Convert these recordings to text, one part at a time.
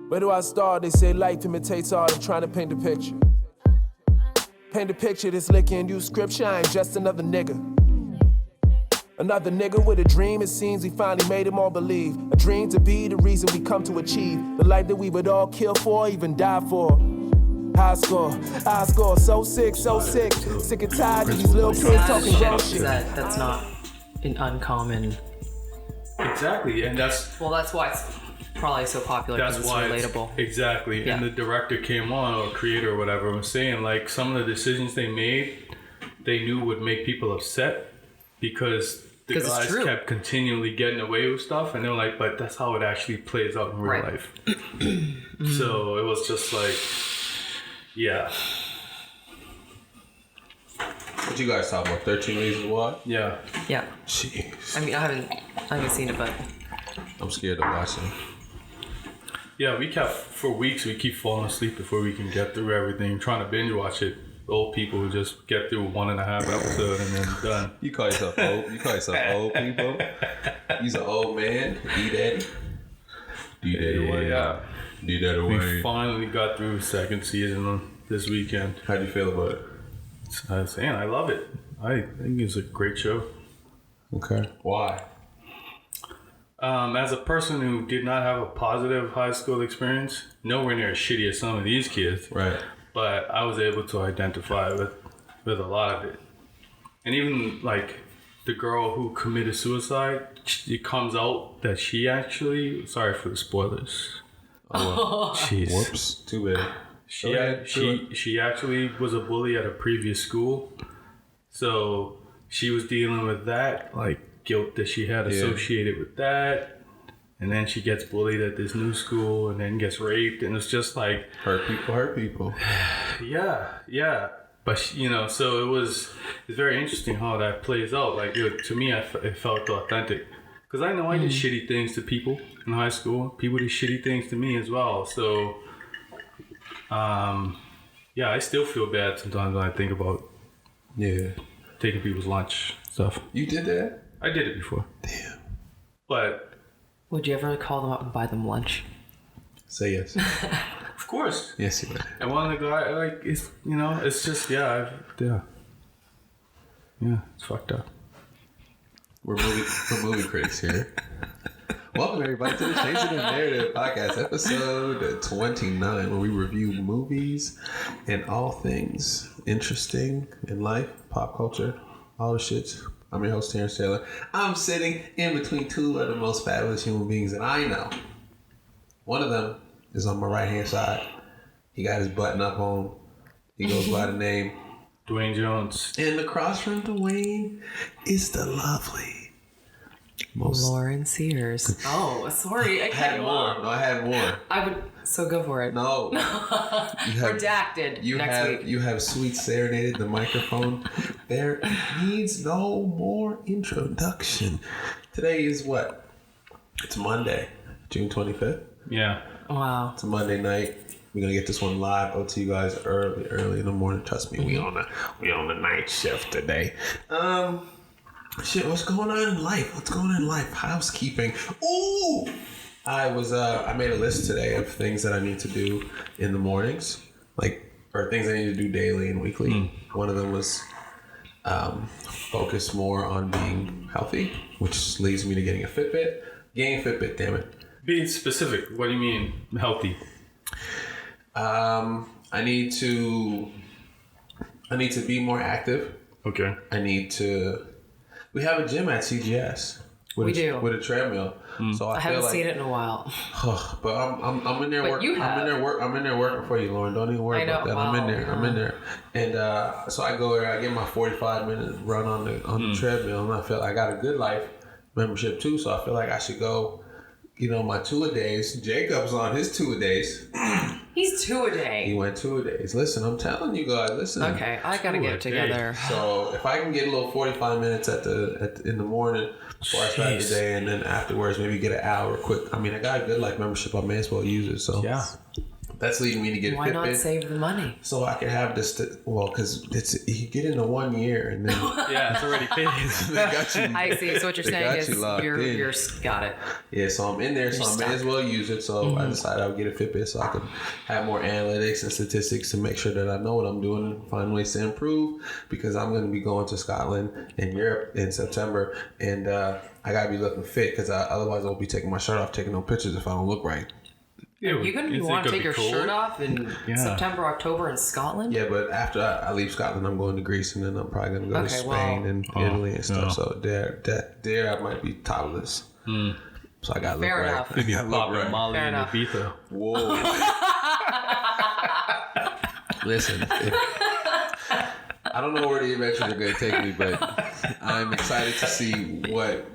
Where do I start? They say life imitates art. I'm trying to paint a picture. Paint a picture that's licking you scripture. I ain't just another nigga. Another nigga with a dream. It seems we finally made him all believe. A dream to be the reason we come to achieve the life that we would all kill for, even die for. High score, so sick. Sick and tired of these little kids talking grown shit. That's not an uncommon. Exactly, and that's why it's probably so popular. That's it's why relatable. Exactly, Yeah. And the director came on, or creator, or whatever, was saying like some of the decisions they made, they knew would make people upset because the guys kept continually getting away with stuff, and they're like, but that's how it actually plays out in real life. So it was just like, yeah. What you guys talking about? 13 Reasons Why? Yeah. Yeah. Jeez. I mean, I haven't seen it, but I'm scared to watch it. Yeah, for weeks we keep falling asleep before we can get through everything, trying to binge watch it. Old people who just get through 1.5 episodes and then done. You call yourself old? You call yourself old people? You's an old man, D-Daddy. D-Daddy Wayne. Yeah. D-Daddy We Wayne. finally got through second season this weekend. How'd you feel about it? I was saying, I love it. I think it's a great show. Okay. Why? As a person who did not have a positive high school experience, nowhere near as shitty as some of these kids. Right. But I was able to identify with a lot of it. And even like the girl who committed suicide, it comes out that she actually, sorry for the spoilers. Oh, jeez. Whoops. Too bad. She actually was a bully at a previous school. So she was dealing with that, like guilt that she had associated with that. And then she gets bullied at this new school and then gets raped. And it's just like... Hurt people. Yeah. But, so it's very interesting how that plays out. Like, to me, it felt authentic. Because I know I did shitty things to people in high school. People did shitty things to me as well. So, I still feel bad sometimes when I think about taking people's lunch stuff. You did that? I did it before. Damn. But... Would you ever call them up and buy them lunch? Say yes. Of course. Yes, you would. And one of the guys, like, it's just, yeah, it's fucked up. We're movie critics here. Welcome everybody to the Chasing the Narrative podcast, episode 29, where we review movies and all things interesting in life, pop culture, all the shit. I'm your host, Terrence Taylor. I'm sitting in between two of the most fabulous human beings that I know. One of them is on my right-hand side. He got his button up on. He goes by the name Duane Jones. And across from Duane is the lovely Lauren Sears. Oh, sorry. I had more. off. No, I had more. I would... So go for it. No. Redacted next week. You have sweet serenaded the microphone. There needs no more introduction. Today is what? It's Monday, June 25th. Yeah. Wow. It's a Monday night. We're gonna get this one live out to you guys early in the morning. Trust me, we on the night shift today. What's going on in life? Housekeeping. Ooh! I made a list today of things that I need to do in the mornings, or things I need to do daily and weekly. One of them was focus more on being healthy, which leads me to getting a Fitbit. Getting a Fitbit, damn it. Be specific. What do you mean healthy? I need to be more active. Okay. We have a gym at CGS. With a treadmill. So I haven't seen it in a while. But I'm in there working. I'm in there working for you, Lauren. Don't even worry about that. Wow. I'm in there. And so I go there. I get my 45-minute run on the treadmill, and I feel I got a Good Life membership too. So I feel like I should go. My 2-a-days. Jacob's on his 2-a-days. He's 2-a-day. He went 2-a-days. Listen, I'm telling you guys. Listen. Okay, I gotta get it together. So if I can get a little 45 minutes in the morning before I start the day, and then afterwards maybe get an hour quick. I mean, I got a Good Life membership. I may as well use it. So yeah. That's leading me to get a Fitbit. Why not save the money? So I can have this, because you get into 1 year and then... Yeah, it's already paid. They got you. I see. So what you're saying is you're got it. Yeah, so I'm in there, so I may as well use it. So I decided I would get a Fitbit so I could have more analytics and statistics to make sure that I know what I'm doing and find ways to improve, because I'm going to be going to Scotland and Europe in September, and I got to be looking fit, because otherwise I won't be taking my shirt off, taking no pictures if I don't look right. Yeah, you gonna want to take your shirt off in September, October in Scotland? Yeah, but after I leave Scotland, I'm going to Greece, and then I'm probably gonna go to Spain and Italy and stuff. So there I might be topless. So I got to look right. Maybe a pop right. Molly and Ibiza. Whoa. Listen, I don't know where the adventures are going to take me, but I'm excited to see what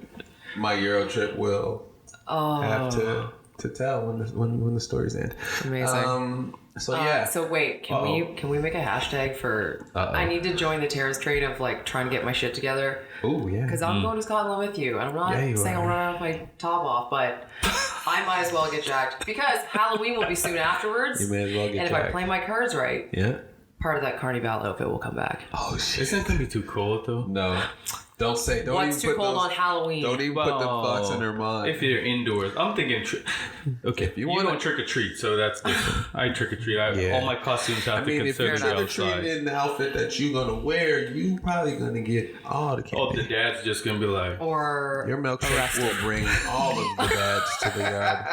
my Euro trip will have to tell when the stories end. Amazing. So yeah. So wait, can we make a hashtag for? I need to join the Terrence trade of like trying to get my shit together. Oh yeah. Because I'm going to Scotland with you, and I'm not saying I'll run off my top off, but I might as well get jacked because Halloween will be soon afterwards. You may as well get jacked. And if I play my cards right, yeah, part of that Carnival outfit will come back. Oh shit! Isn't it gonna be too cold though? No. Don't What's too cold on Halloween? Don't even put the thoughts in her mind. If you're indoors, I'm thinking. Okay, if you don't trick or treat, so that's different. I trick or treat. All my costumes have to consider if you're trick or treating in the outfit that you're gonna wear, you probably gonna get all the candy. Oh, the dad's just gonna be like, or your milkshake will bring all of the dads to the yard.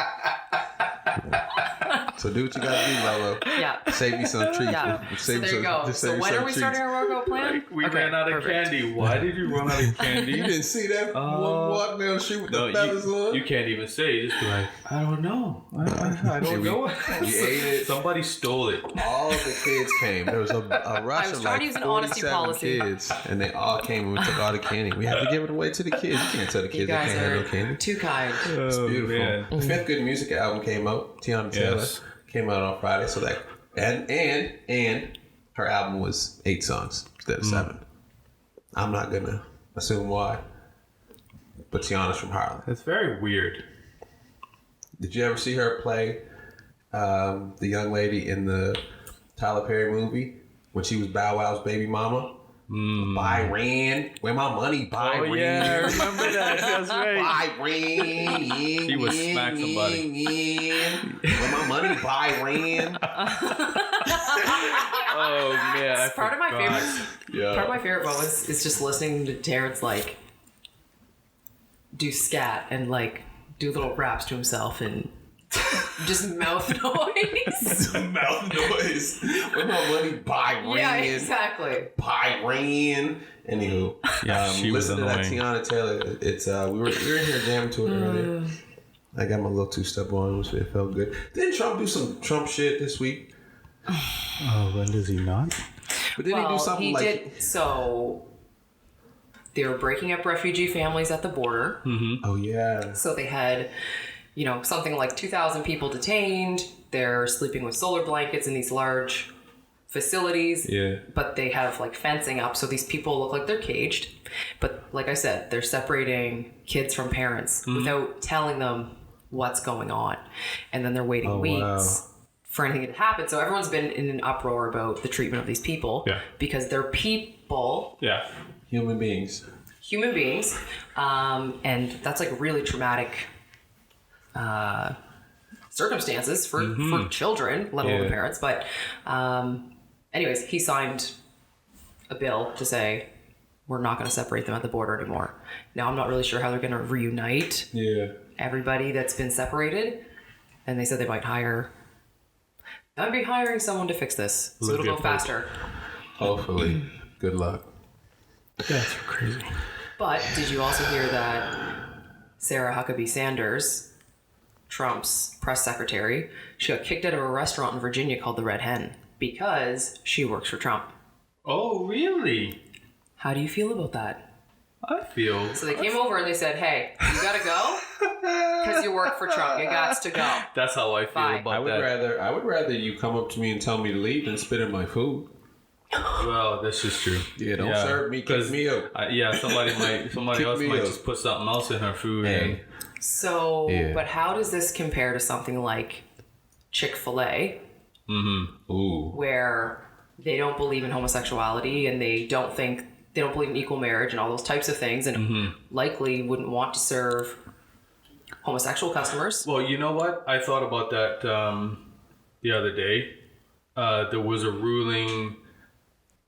So do what you gotta do, Lolo. Yeah. Save me some treats. Yeah. So there you go. So when are we starting our workout plan? We ran out of candy. Why did you run out of candy? You didn't see that one walk down the street with the feathers on? You can't even say. You just be like, I don't know. I don't know. We ate it. Somebody stole it. All of the kids came. There was a rush of like 47 kids, and they all came and we took all the candy. We had to give it away to the kids. You can't tell the kids they can't have no candy. Too kind. It's beautiful. Man. The fifth Good Music album came out. Teyana Taylor came out on Friday. So that and her album was 8 songs instead of 7. I'm not gonna assume why, but Teyana's from Harlem. It's very weird. Did you ever see her play the young lady in the Tyler Perry movie when she was Bow Wow's baby mama? Byron, where my money, Byron? Oh yeah, I remember that. That's right. Byron, he would smack somebody. Where my money, Byron? Oh man, part of my favorite moments is just listening to Terrence like do scat and like do little raps to himself and just mouth noise. Mouth noise. Where my money, Byron? Yeah, exactly. Byron. Anywho, she was listen to annoying. that Teyana Taylor. It's we were in here jamming to it earlier. I got my little 2-step on, which it felt good. Didn't Trump do some Trump shit this week? Oh, when does he not? But didn't he do something he like... did. So they were breaking up refugee families at the border. Mm-hmm. Oh, yeah. So they had, something like 2,000 people detained. They're sleeping with solar blankets in these large facilities. Yeah. But they have like fencing up, so these people look like they're caged. But like I said, they're separating kids from parents without telling them what's going on. And then they're waiting weeks for anything to happen. So everyone's been in an uproar about the treatment of these people because they're people. Yeah. Human beings. And that's like really traumatic circumstances for children, let alone parents. But anyways, he signed a bill to say we're not going to separate them at the border anymore. Now, I'm not really sure how they're going to reunite everybody that's been separated. And they said they might I'd be hiring someone to fix this, so it'll go faster. Hopefully. Good luck. That's crazy. But did you also hear that Sarah Huckabee Sanders, Trump's press secretary, she got kicked out of a restaurant in Virginia called the Red Hen because she works for Trump? Oh, really? How do you feel about that? I feel... So they came over and they said, hey, you gotta go because you work for Trump. You got to go. That's how I feel about that. I would rather you come up to me and tell me to leave than spit in my food. Well, this is true. Yeah, don't serve me. Kick me up. Somebody else might just put something else in her food. Hey. So, but how does this compare to something like Chick-fil-A, Ooh. where they don't believe in homosexuality and they don't believe in equal marriage and all those types of things, and likely wouldn't want to serve homosexual customers. Well, you know what? I thought about that the other day. There was a ruling.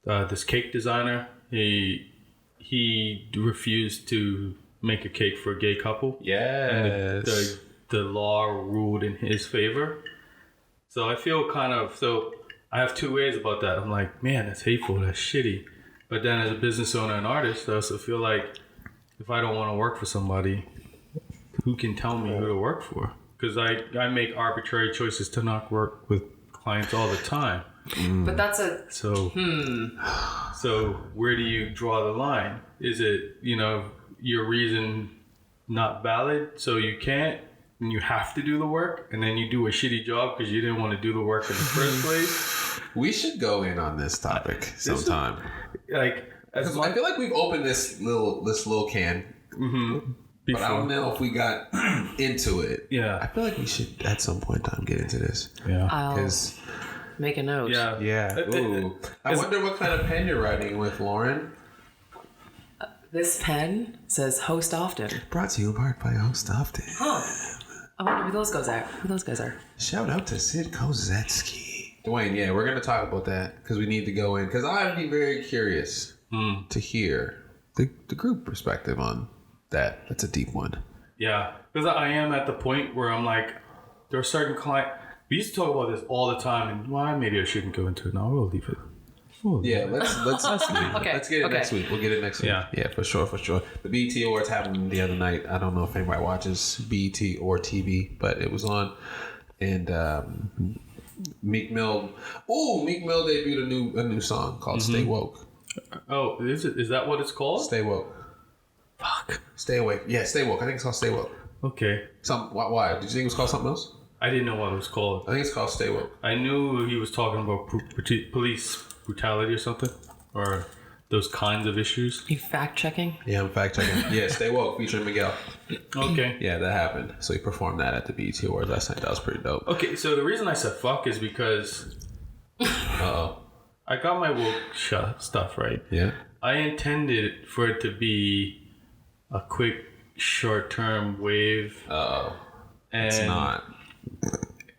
This cake designer, he refused to make a cake for a gay couple. Yes. And the law ruled in his favor. So I feel so I have two ways about that. I'm like, man, that's hateful, that's shitty. But then as a business owner and artist, I also feel like if I don't want to work for somebody, who can tell me who to work for? Because I make arbitrary choices to not work with clients all the time. But that's So where do you draw the line? Is it, your reason not valid, so you can't, and you have to do the work, and then you do a shitty job because you didn't want to do the work in the first place? We should go in on this topic sometime. I feel like we've opened this little can. But I don't know if we got into it. Yeah. I feel like we should at some point in time get into this. Yeah. I'll make a note. Yeah. Ooh. I wonder what kind of pen you're writing with, Lauren. This pen says host often. Brought to you in part by Host Often. Huh. I wonder who those guys are. Shout out to Sid Kozetsky. Duane, yeah, we're going to talk about that because we need to go in. Because I'd be very curious to hear the group perspective on that. That's a deep one. Yeah. Because I am at the point where I'm like, there are certain clients. We used to talk about this all the time, and maybe I shouldn't go into it. No, we'll leave it. Yeah, let's Okay. Let's get it next week. We'll get it next week. Yeah, for sure. The BET Awards happened the other night. I don't know if anybody watches BET or TV, but it was on. And Meek Mill debuted a new song called "Stay Woke." Oh, is that what it's called? Stay woke. Fuck. Stay awake. Yeah, Stay Woke. I think it's called Stay Woke. Okay. Why? Did you think it was called something else? I didn't know what it was called. I think it's called Stay Woke. I knew he was talking about police brutality or something, or those kinds of issues. You fact checking? Yeah, I'm fact checking. Yeah, Stay Woke featuring Miguel. Okay. Yeah, that happened. So he performed that at the BET Awards last night. That was pretty dope. Okay, so the reason I said fuck is because I got my woke stuff right. Yeah. I intended for it to be a quick, short-term wave. And it's not.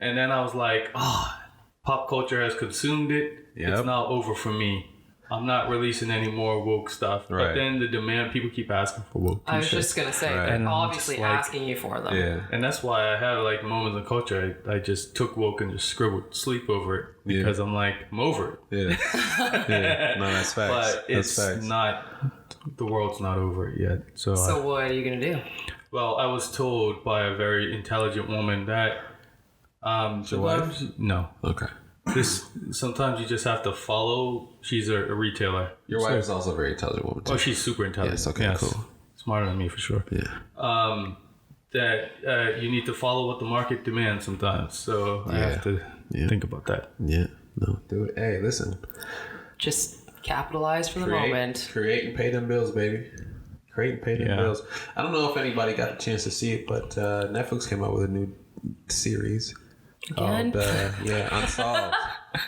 And then I was like, pop culture has consumed it. Yep. It's now over for me. I'm not releasing any more woke stuff. Right. But then the demand, people keep asking for woke t-shirts. I was just going to say, Right. they're obviously asking you for them. Yeah. And that's why I have moments in culture. I just took woke and just scribbled sleep over it because I'm like, I'm over it. Yeah. No, that's facts. But it's not, the world's not over it yet. So what are you going to do? Well, I was told by a very intelligent woman that your wife? No. Okay. Sometimes you just have to follow. She's a retailer. Your wife is also a very intelligent woman too. Oh, she's super intelligent. Yes, okay, cool. Smarter than me for sure. Yeah. That you need to follow what the market demands sometimes. So I have to think about that. Yeah. No, do it. Hey, listen. Just capitalize for the moment. Create and pay them bills, baby. Create and pay them bills. I don't know if anybody got a chance to see it, but Netflix came out with a new series. Again? Unsolved.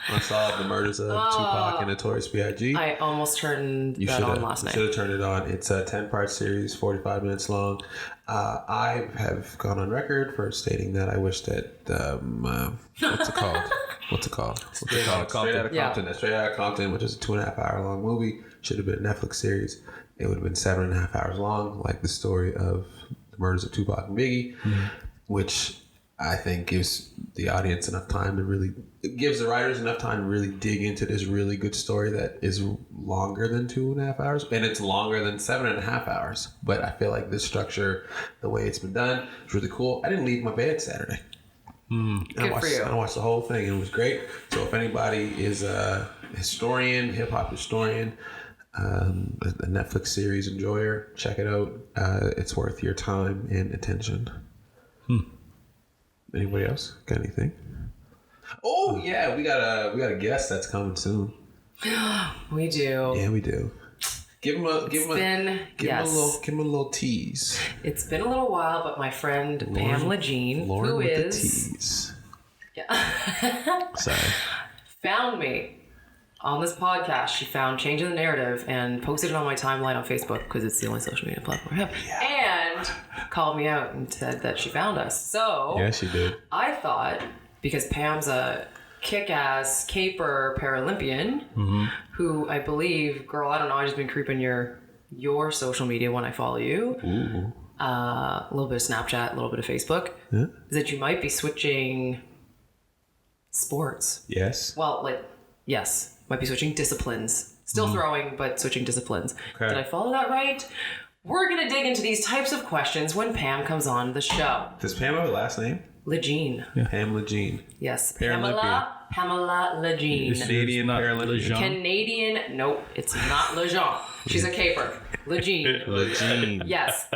Unsolved, the murders of Tupac and Notorious B.I.G. I almost turned that on last night. You should have turned it on. It's a 10-part series, 45 minutes long. I have gone on record for stating that I wish that, what's it called? Straight Outta Compton. Straight Outta Compton, which is a 2.5 hour long movie, should have been a Netflix series. It would have been 7.5 hours long, like the story of the murders of Tupac and Biggie, which I think gives the audience enough time to really, it gives the writers enough time to really dig into this really good story that is longer than 2.5 hours, and it's longer than 7.5 hours. But I feel like this structure, the way it's been done, is really cool. I didn't leave my bed Saturday. Good for you. I watched the whole thing, and it was great. So if anybody is a historian, hip hop historian, a Netflix series enjoyer, check it out. It's worth your time and attention. Anybody else got anything? Oh yeah, we got a guest that's coming soon. We do. Yeah, we do. Give him a little tease. It's been a little while, but my friend Pam LeJean, who is Yeah. Sorry. Found me on this podcast. She found Changing the Narrative and posted it on my timeline on Facebook because it's the only social media platform I have. Yeah. And called me out and said that she found us. So yeah, she did. I thought, because Pam's a kick-ass caper Paralympian, who I believe, girl, I don't know, I just been creeping your social media when I follow you. Ooh. A little bit of Snapchat, a little bit of Facebook. Yeah. That you might be switching sports. Yes. Well, yes, might be switching disciplines. Still throwing, but switching disciplines. Okay. Did I follow that right? We're going to dig into these types of questions when Pam comes on the show. Does Pam have a last name? LeJean. Yeah. Pam LeJean. Yes. Paralympian. Pamela LeJean. Canadian Paralympian. Canadian. Nope, it's not LeJean. She's a caper. LeJean. LeJean. Yes.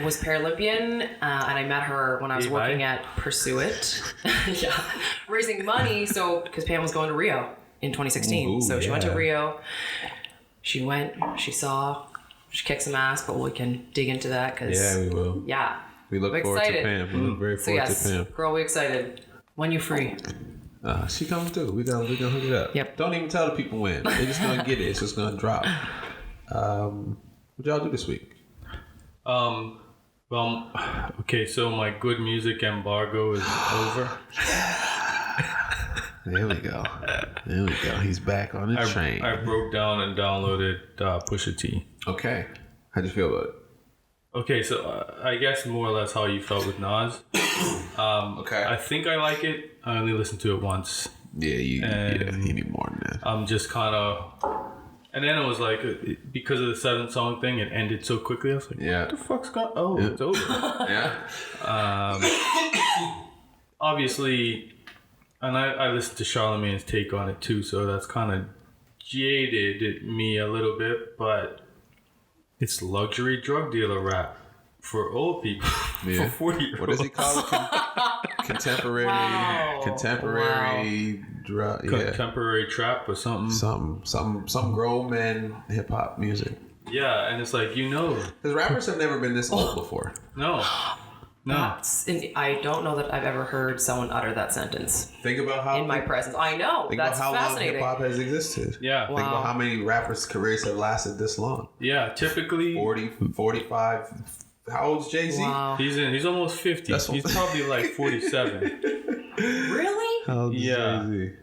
Was Paralympian, and I met her when I was working at Pursue It. Yeah. Raising money, because Pam was going to Rio in 2016. Ooh, so she went to yeah. Rio. She went, she saw, she kicked some ass, but we can dig into that because... Yeah, we will. Yeah. We look forward to Pam. We look very forward to Pam. Girl, we excited. When you free? She coming through. We gonna hook it up. Yep. Don't even tell the people when. They're just gonna get it. It's just gonna drop. What y'all do this week? Well, okay, so my good music embargo is over. There we go. There we go. He's back on the train. I broke down and downloaded Pusha T. Okay. How'd you feel about it? Okay, so I guess more or less how you felt with Nas. Okay. I think I like it. I only listened to it once. Yeah, you need more than that. I'm just kind of... And then it was like, because of the 7 song thing, it ended so quickly. I was like, Yeah. what the fuck's going on? Oh, it's over. Yeah. Obviously, and I listened to Charlamagne's take on it too, so that's kind of jaded me a little bit, but it's luxury drug dealer rap for old people, Yeah. for 40-year-olds. What does he call it? Contemporary. Wow. Contemporary drug. Yeah. Contemporary trap or something. Some grown man hip hop music. Yeah, and it's like, Because rappers have never been this old before. No. I don't know that I've ever heard someone utter that sentence Think about how in my presence. I know. Think That's about how fascinating. long hip hop has existed. Yeah. Think about how many rappers' careers have lasted this long. Yeah, typically 40, 45. How old's Jay-Z? Wow. he's almost 50. He's probably like 47. Really? How old is Yeah. Jay-Z?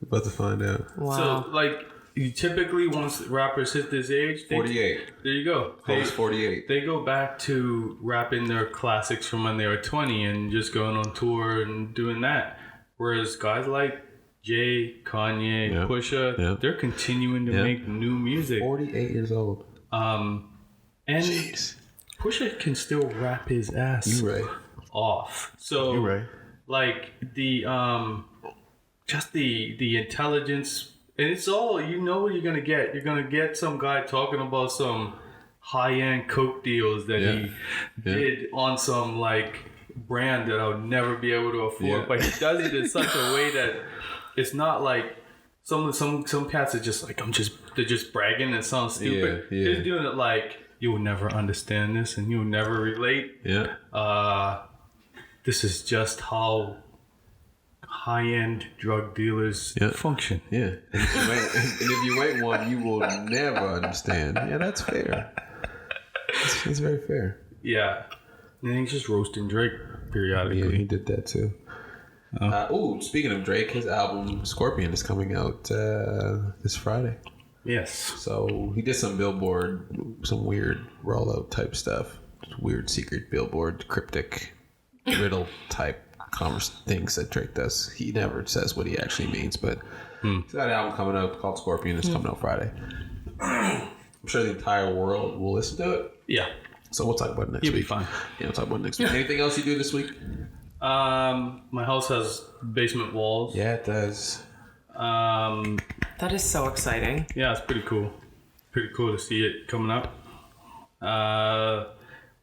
About to find out. Wow. So, like, typically once rappers hit this age, 48. There you go. Hope's 48. They go back to rapping their classics from when they were 20 and just going on tour and doing that. Whereas guys like Jay, Kanye, Yep. Pusha, Yep. they're continuing to Yep. make new music. 48 years old. And Jeez. Pusha can still rap his ass You right. off. So, You right. like, the just the intelligence, and it's all, what you're gonna get. You're gonna get some guy talking about some high-end coke deals that he did on some like brand that I'll never be able to afford, but he does it in such a way that it's not like some cats are just like, they're just bragging and sound stupid. Yeah, yeah. He's doing it like, you'll never understand this and you'll never relate. Yeah. This is just how high-end drug dealers function. Yeah. And if you ain't one, you will never understand. Yeah, that's fair. It's very fair. Yeah. And he's just roasting Drake periodically. Yeah, he did that too. Speaking of Drake, his album Scorpion is coming out this Friday. Yes. So he did some Billboard, some weird rollout type stuff. Weird secret Billboard, cryptic riddle type things that Drake does. He never says what he actually means, but he's got an album coming out called Scorpion. It's coming out Friday. I'm sure the entire world will listen to it. Yeah. So we'll talk about it next week. You'll be fine. Yeah, we'll talk about it next week. Anything else you do this week? My house has basement walls. Yeah, it does. That is so exciting. Yeah, it's pretty cool. Pretty cool to see it coming up.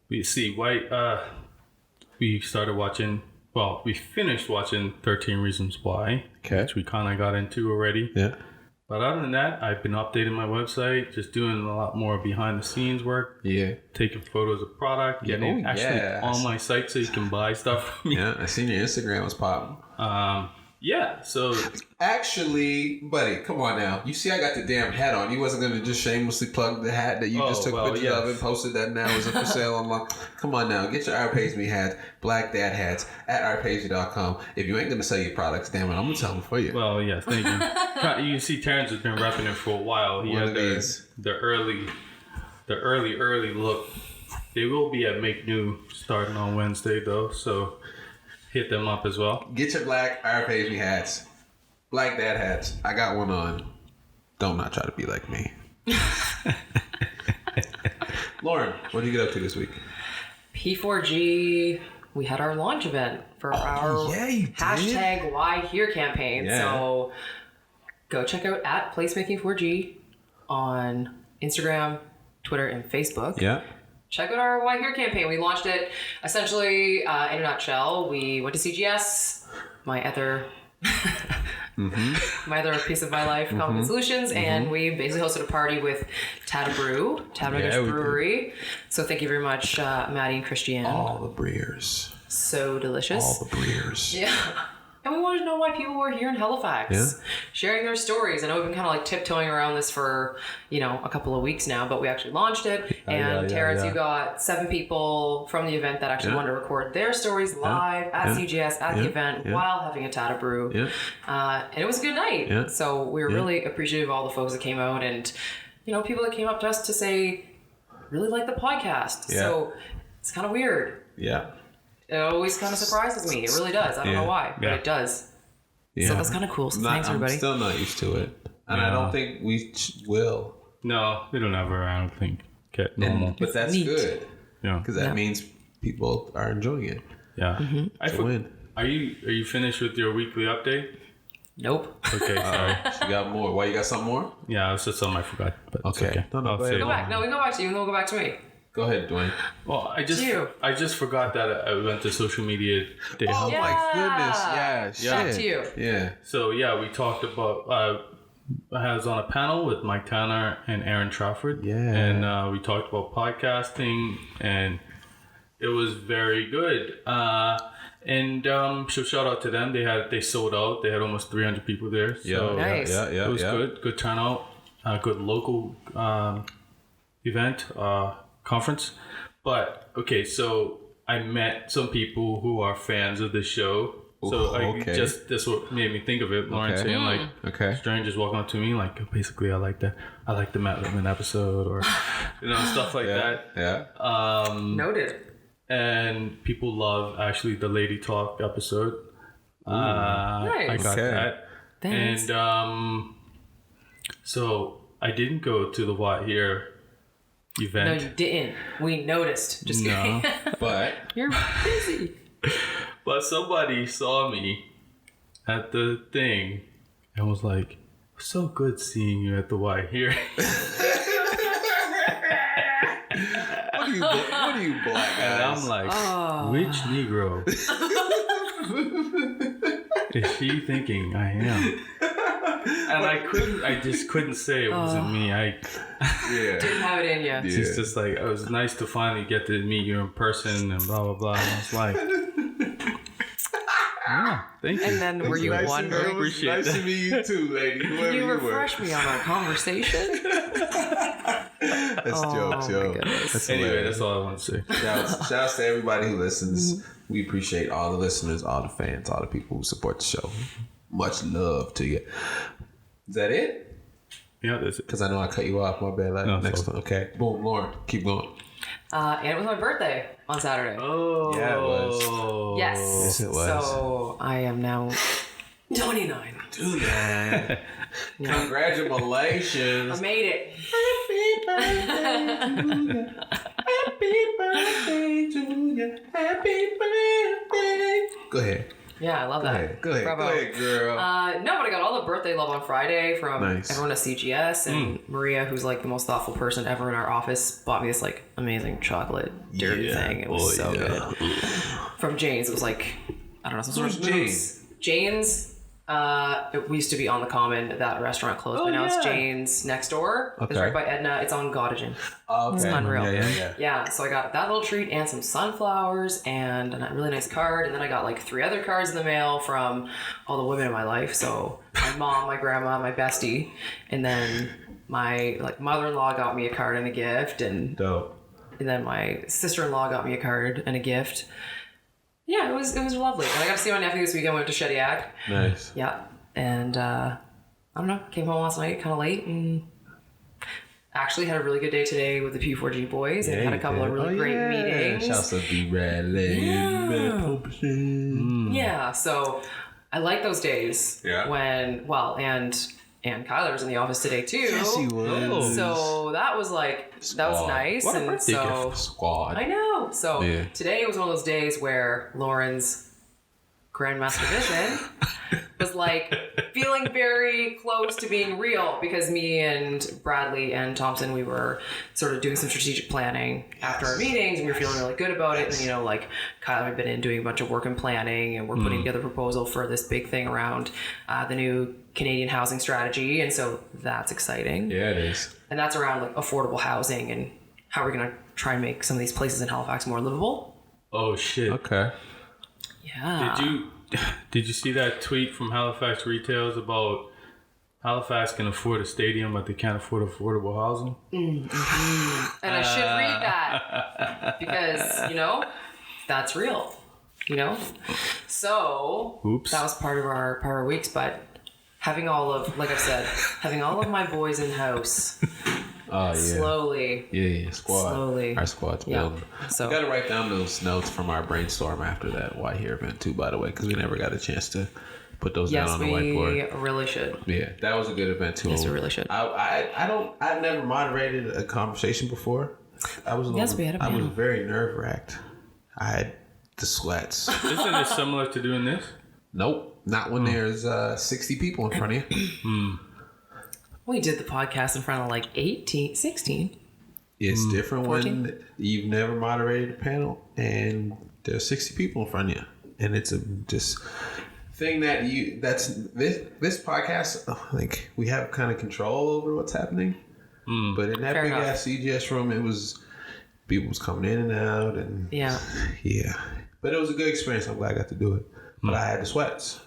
We started watching. Well, we finished watching 13 Reasons Why, which we kind of got into already. Yeah. But other than that, I've been updating my website, just doing a lot more behind the scenes work. Yeah. Taking photos of product, getting it actually on my site so you can buy stuff from me. Yeah, I seen your Instagram was popping. Yeah, so... Actually, buddy, come on now. You see I got the damn hat on. You wasn't going to just shamelessly plug the hat that you just took pictures of and posted that now is up for sale online. Come on now. Get your Our Page Me hats, Black Dad hats, at ourpageme.com. If you ain't going to sell your products, damn it, I'm going to tell them for you. Well, yes, thank you. You see, Terrence has been repping it for a while. He had the early look. They will be at Make New starting on Wednesday, though, so hit them up as well. Get your Black Our Page Me hats. Black Dad hats. I got one on. Don't not try to be like me. Lauren, what did you get up to this week? P4G, we had our launch event for our hashtag Why Here campaign. Yeah. So go check out at Placemaking 4G on Instagram, Twitter, and Facebook. Yeah. Check out our Why Here campaign. We launched it essentially in a nutshell. We went to CGS, my other piece of my life, Confident Solutions, and we basically hosted a party with Tata Brewery. So thank you very much, Maddie and Christiane. All the breers. So delicious. All the breers. Yeah. And we wanted to know why people were here in Halifax, sharing their stories. I know we've been kind of like tiptoeing around this for, a couple of weeks now, but we actually launched it. Terrence, you got 7 people from the event that actually wanted to record their stories live at CGS at the event while having a Tata Brew. Yeah. And it was a good night. Yeah. So we were really appreciative of all the folks that came out and, people that came up to us to say, really like the podcast. Yeah. So it's kind of weird. Yeah. It always kind of surprises me. It really does. I don't know why, but it does. Yeah. So that's kind of cool. So thanks, everybody. I'm still not used to it. And I don't think we will. No, we don't ever, I don't think, get normal. But that's good. Yeah. Because that means people are enjoying it. Yeah. Win. Are you finished with your weekly update? Nope. Okay, sorry. She got more. Why, you got something more? Yeah, it's just something I forgot. But okay. No, go back. No, we go back to you and then we'll go back to me. Go ahead, Duane. Well, I just forgot that I went to social media day. Oh my goodness! Yeah, Back to you. Yeah. So we talked about. I was on a panel with Mike Tanner and Aaron Trafford. Yeah. And we talked about podcasting, and it was very good. So shout out to them. They sold out. They had almost 300 people there. So nice. It was good. Good turnout. Good local event. Conference. But okay, so I met some people who are fans of the show. So that's what made me think of it. Lauren saying like strangers walking up to me like basically I like the Matt Lipman episode or stuff like that. Yeah. Noted. And people love actually the Lady Talk episode. Nice. I got that. Thanks. And so I didn't go to the What Here event. No, you didn't. We noticed. Just kidding. But you're busy. But somebody saw me at the thing and was like, "So good seeing you at the Why Here." What are you black guys? And I'm like, which Negro is she thinking I am? And I just couldn't say it wasn't me. Didn't have it in you. It's just like, it was nice to finally get to meet you in person and blah, blah, blah. And I was like, thank you. And then were you wondering? Nice to meet you too, lady. Can you refresh me on our conversation? That's jokes, yo. Anyway, that's all I want to say. Shouts to everybody who listens. We appreciate all the listeners, all the fans, all the people who support the show. Much love to you. Is that it? Yeah, that's it. Because I know I cut you off. My bad. Next one. Okay. Boom, Lauren. Keep going. And it was my birthday on Saturday. Oh. Yeah, it was. Yes, it was. So I am now 29. Dude, man. Congratulations. I made it. Happy birthday to you. Happy birthday. Go ahead. Yeah, I love that. Go ahead, girl. No, but I got all the birthday love on Friday from everyone at CGS, and Maria, who's like the most thoughtful person ever in our office, bought me this like amazing chocolate dairy thing. It was so good. From Jane's, it was like, I don't know, some sort of Jane's? Jane's. We used to be on the Common. That restaurant closed, but now it's Jane's next door. Okay. It's right by Edna. It's on Gottingen. Oh, okay. It's unreal. Yeah. So I got that little treat and some sunflowers and a really nice card. And then I got like 3 other cards in the mail from all the women in my life. So my mom, my grandma, my bestie, and then my mother-in-law got me a card and a gift, and dope. And then my sister-in-law got me a card and a gift. Yeah, it was lovely. And I got to see my nephew this weekend. We went to Shediac. Nice. Yeah. And I don't know, came home last night kind of late and actually had a really good day today with the P4G boys and had a couple of really great meetings. Shouts to B-Radley. Yeah, so I like those days when, and Kyler was in the office today too. Yes, he was. So that was that was nice. What a birthday gift for the squad. I know. So today was one of those days where Lauren's Grandmaster Vision was feeling very close to being real, because me and Bradley and Thompson, we were sort of doing some strategic planning after our meetings, and we were feeling really good about it. And Kyler had been in doing a bunch of work and planning, and we're putting together a proposal for this big thing around the new Canadian housing strategy, and so that's exciting. Yeah, it is. And that's around affordable housing and how we're gonna try and make some of these places in Halifax more livable. Oh shit. Okay. Yeah. Did you see that tweet from Halifax Retails about Halifax can afford a stadium, but they can't afford affordable housing? Mm-hmm. And I should read that because, that's real, So that was part of our weeks, but having all of my boys in house. Slowly. Yeah, squad. Slowly. Our squad's building. So we got to write down those notes from our brainstorm after that Why Here event too, by the way, because we never got a chance to put those down on the whiteboard. Yes, we really should. Yeah, that was a good event too. Yes, we really should. I've never moderated a conversation before. I was very nerve-wracked. I had the sweats. Isn't it similar to doing this? Nope, not when there's 60 people in front of you. We did the podcast in front of 16. It's different 14? when you've never moderated a panel and there's 60 people in front of you, and it's just thing that this podcast. We have kind of control over what's happening, but in that big ass CGS room, it was people was coming in and out, and yeah. But it was a good experience. I'm glad I got to do it, but I had the sweats,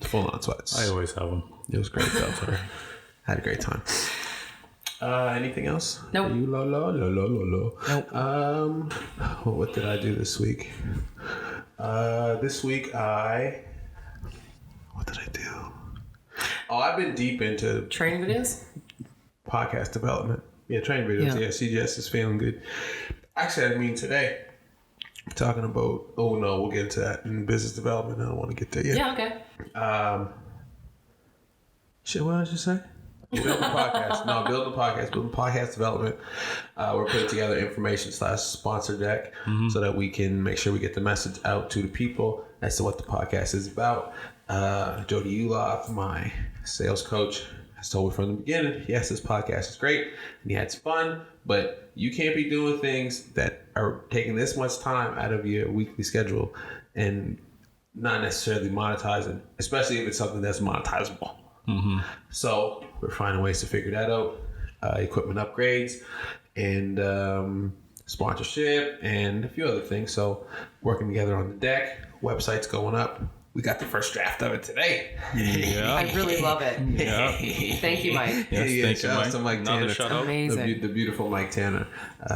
full on sweats. I always have them. It was great though. Had a great time. Anything else? Nope. You Nope. What did I do this week? This week what did I do? Oh, I've been deep into training videos, podcast development. Yeah, training videos. Yeah, CGS is feeling good. Actually, today talking about. Oh no, we'll get into that in business development. I don't want to get there yet. Yeah. Okay. Shit. What did you say? Building the podcast. No, building podcast development. We're putting together information / sponsor deck so that we can make sure we get the message out to the people as to what the podcast is about. Jody Uloff, my sales coach, has told me from the beginning, yes, this podcast is great and he had fun, but you can't be doing things that are taking this much time out of your weekly schedule and not necessarily monetizing, especially if it's something that's monetizable. So we're finding ways to figure that out. Equipment upgrades and sponsorship and a few other things. So working together on the deck. Website's going up. We got the first draft of it today. Yeah. I really love it. Yeah. Thank you, Mike. Yes, thank you, Mike. Tanner. Shout out. Amazing. The beautiful Mike Tanner.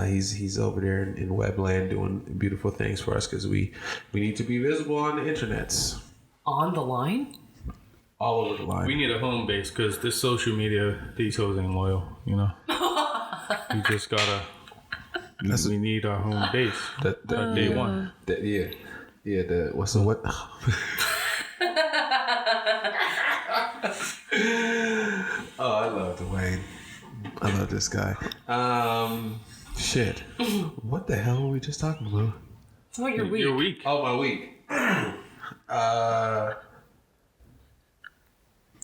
He's over there in Webland doing beautiful things for us because we need to be visible on the internets. On the line? All over the line. We need a home base because this social media, these hoes ain't loyal, We just gotta. We need our home base. Day one. What's the what? Oh, I love Duane. I love this guy. Shit. What the hell were we just talking about? It's about your week. Your week. Oh, my week.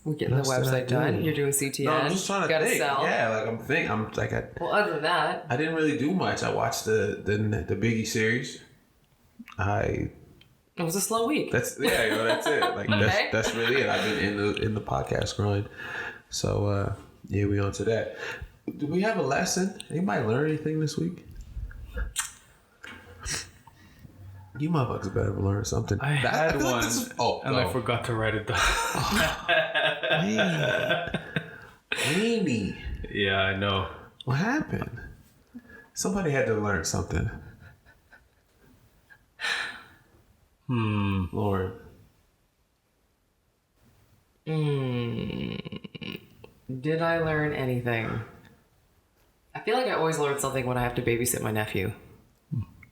We're getting the website done. You're doing CTN. No, I'm just trying to think. Sell. Yeah, Well, other than that, I didn't really do much. I watched the Biggie series. I It was a slow week. That's that's it. Like Okay. that's really it. I've been in the podcast grind. So yeah, we on to that. Do we have a lesson? Anybody learn anything this week? You motherfuckers better learn something. I had one, and I go. forgot to write it down. Amy. Yeah, I know. What happened? Somebody had to learn something. Lauren. Did I learn anything? I feel like I always learn something when I have to babysit my nephew.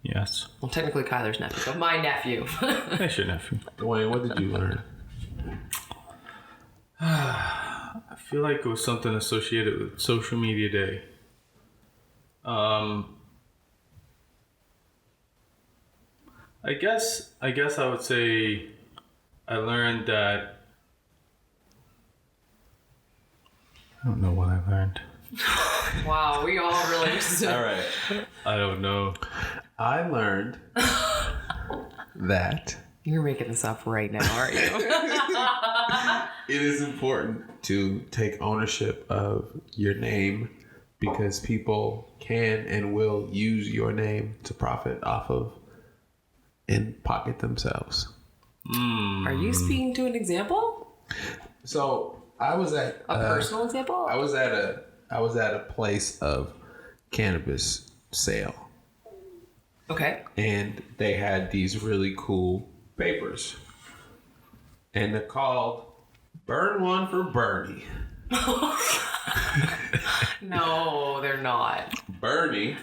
Yes. Well, technically Kyler's nephew, but my nephew. That's your nephew. Duane, what did you learn? I feel like it was something associated with social media day. I guess I would say I learned that I don't know what I learned. Wow, we all really just... All right. I don't know. I learned that You're making this up right now, aren't you? it is important to take ownership of your name because people can and will use your name to profit off of and pocket themselves. Are you speaking to an example? So I was at A personal example? I was at a place of cannabis sale. Okay. And they had these really cool papers. And they're called Burn One for Bernie. No, they're not. Bernie,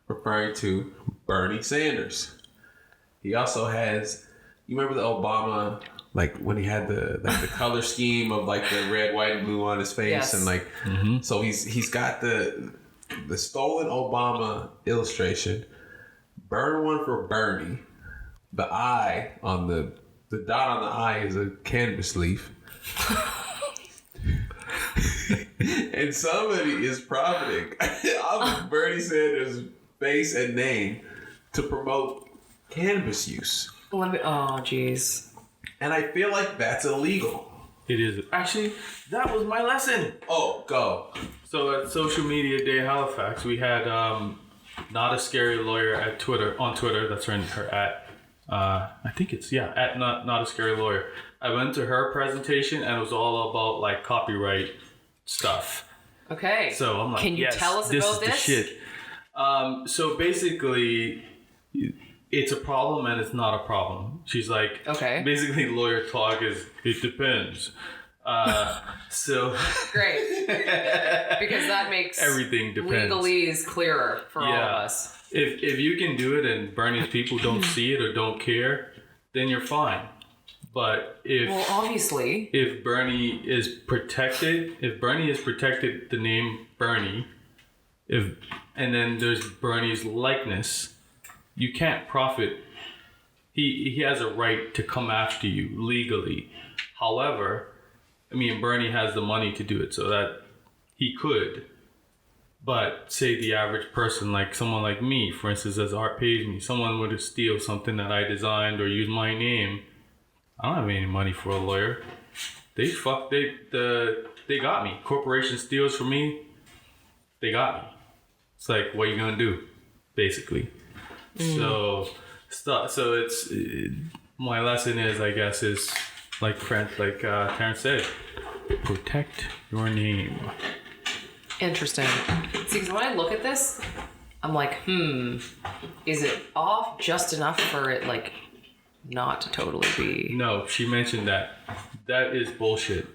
referring to Bernie Sanders. He also has, you remember the Obama, like when he had the color scheme of like the red, white, and blue on his face, Yes. and like, so he's got the stolen Obama illustration. Burn one for Bernie. The eye on the dot on the eye is a cannabis leaf. And somebody is profiting off of Bernie Sanders' face and name to promote cannabis use. Let me... Oh, jeez. And I feel like that's illegal. It is. Actually, that was my lesson. Oh, go. So at Social Media Day Halifax, we had Not a Scary Lawyer on Twitter. That's her at. I think it's at not a Scary Lawyer. I went to her presentation and it was all about like copyright stuff. Okay. So I'm like, can you tell us this about is this? the shit. So basically, it's a problem and it's not a problem. She's like, okay. Basically, lawyer talk is it depends. So great, because that makes everything depends. Legalese clearer for all of us. If you can do it and Bernie's people don't see it or don't care, then you're fine. But obviously, if Bernie is protected the name Bernie, and then there's Bernie's likeness, you can't profit. He has a right to come after you legally. However, I mean, Bernie has the money to do it, so that he could. But say the average person, like someone like me, for instance, as art pays me, someone were to steal something that I designed or use my name, I don't have any money for a lawyer. They got me. Corporation steals from me, they got me. It's like, what are you gonna do, basically? So it's my lesson is, I guess, is like Terrence said, protect your name. Interesting. See, because when I look at this, I'm like, is it off just enough for it, like, not to totally be... No, she mentioned that. That is bullshit.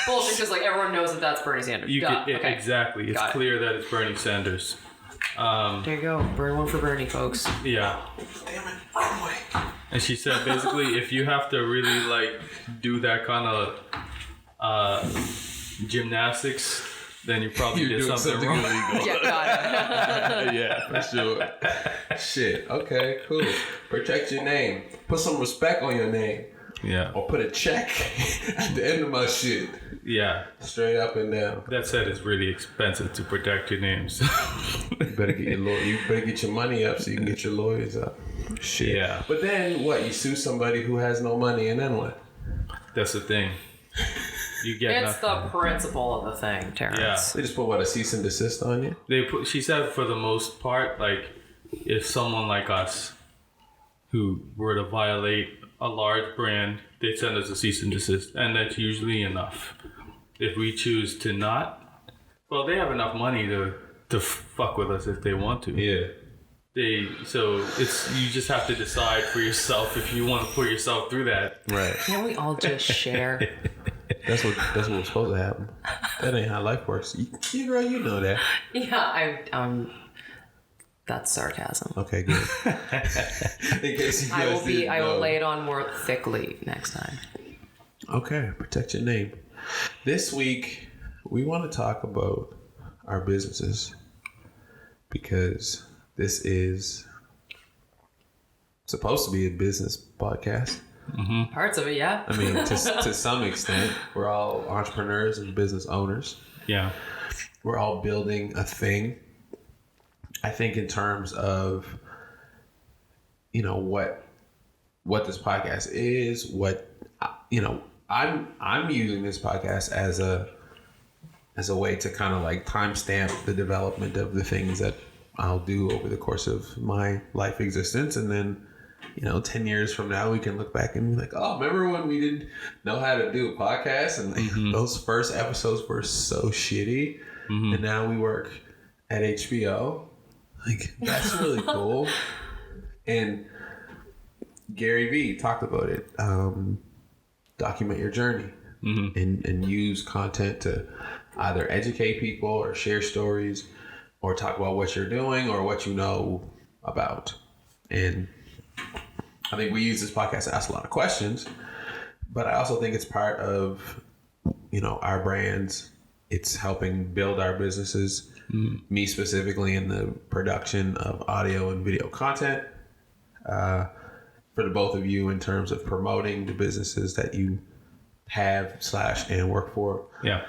Bullshit, because, like, everyone knows that that's Bernie Sanders. Okay. Exactly. It's clear that it's Bernie Sanders. There you go. Burn one for Bernie, folks. Yeah. Damn it, wrong way. And she said, basically, if you have to really, like, do that kind of gymnastics... then you probably did something wrong. Illegal. Yeah, got it. Yeah, for sure. Shit. Okay, cool. Protect your name. Put some respect on your name. Yeah. Or put a check at the end of my shit. Yeah. Straight up and down. That said, it's really expensive to protect your names. You better get your money up so you can get your lawyers up. Shit. Yeah. But then what? You sue somebody who has no money, and then what? That's the thing. You get It's the principle of the thing, Terrence. Yeah. They just put a cease and desist on you. She said for the most part, like if someone like us who were to violate a large brand, they send us a cease and desist, and that's usually enough. If we choose to not, well, they have enough money to fuck with us if they want to. Yeah. So you just have to decide for yourself if you want to put yourself through that. Right. Can't we all just share? That's what's supposed to happen. That ain't how life works. You girl, you know that. Yeah, that's sarcasm. Okay, good. In case you guys I will lay it on more thickly next time. Okay, protect your name. This week, we want to talk about our businesses because this is supposed to be a business podcast. Mm-hmm. Parts of it, yeah. I mean, to some extent, we're all entrepreneurs and business owners. Yeah. We're all building a thing. I think in terms of, what this podcast is, I'm using this podcast as a way to kind of like timestamp the development of the things that I'll do over the course of my life existence. And then, 10 years from now, we can look back and be like, oh, remember when we didn't know how to do a podcast? And those first episodes were so shitty. Mm-hmm. And now we work at HBO. Like, that's really cool. And Gary Vee talked about it. Document your journey and use content to either educate people or share stories or talk about what you're doing or what you know about. And I think we use this podcast to ask a lot of questions, but I also think it's part of, our brands. It's helping build our businesses, me specifically in the production of audio and video content, for the both of you in terms of promoting the businesses that you have / and work for. Yeah.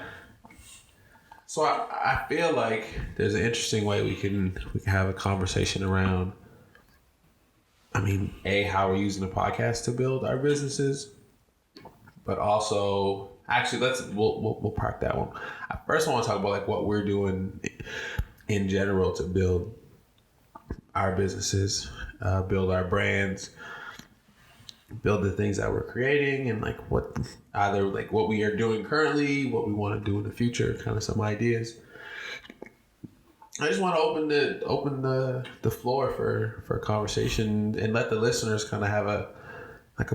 So I feel like there's an interesting way we can have a conversation around, how we're using the podcast to build our businesses, but also actually we'll park that one. I first want to talk about like what we're doing in general to build our businesses, build our brands, build the things that we're creating, and like what we are doing currently, what we want to do in the future, kind of some ideas. I just want to open the floor for a conversation and let the listeners kind of have a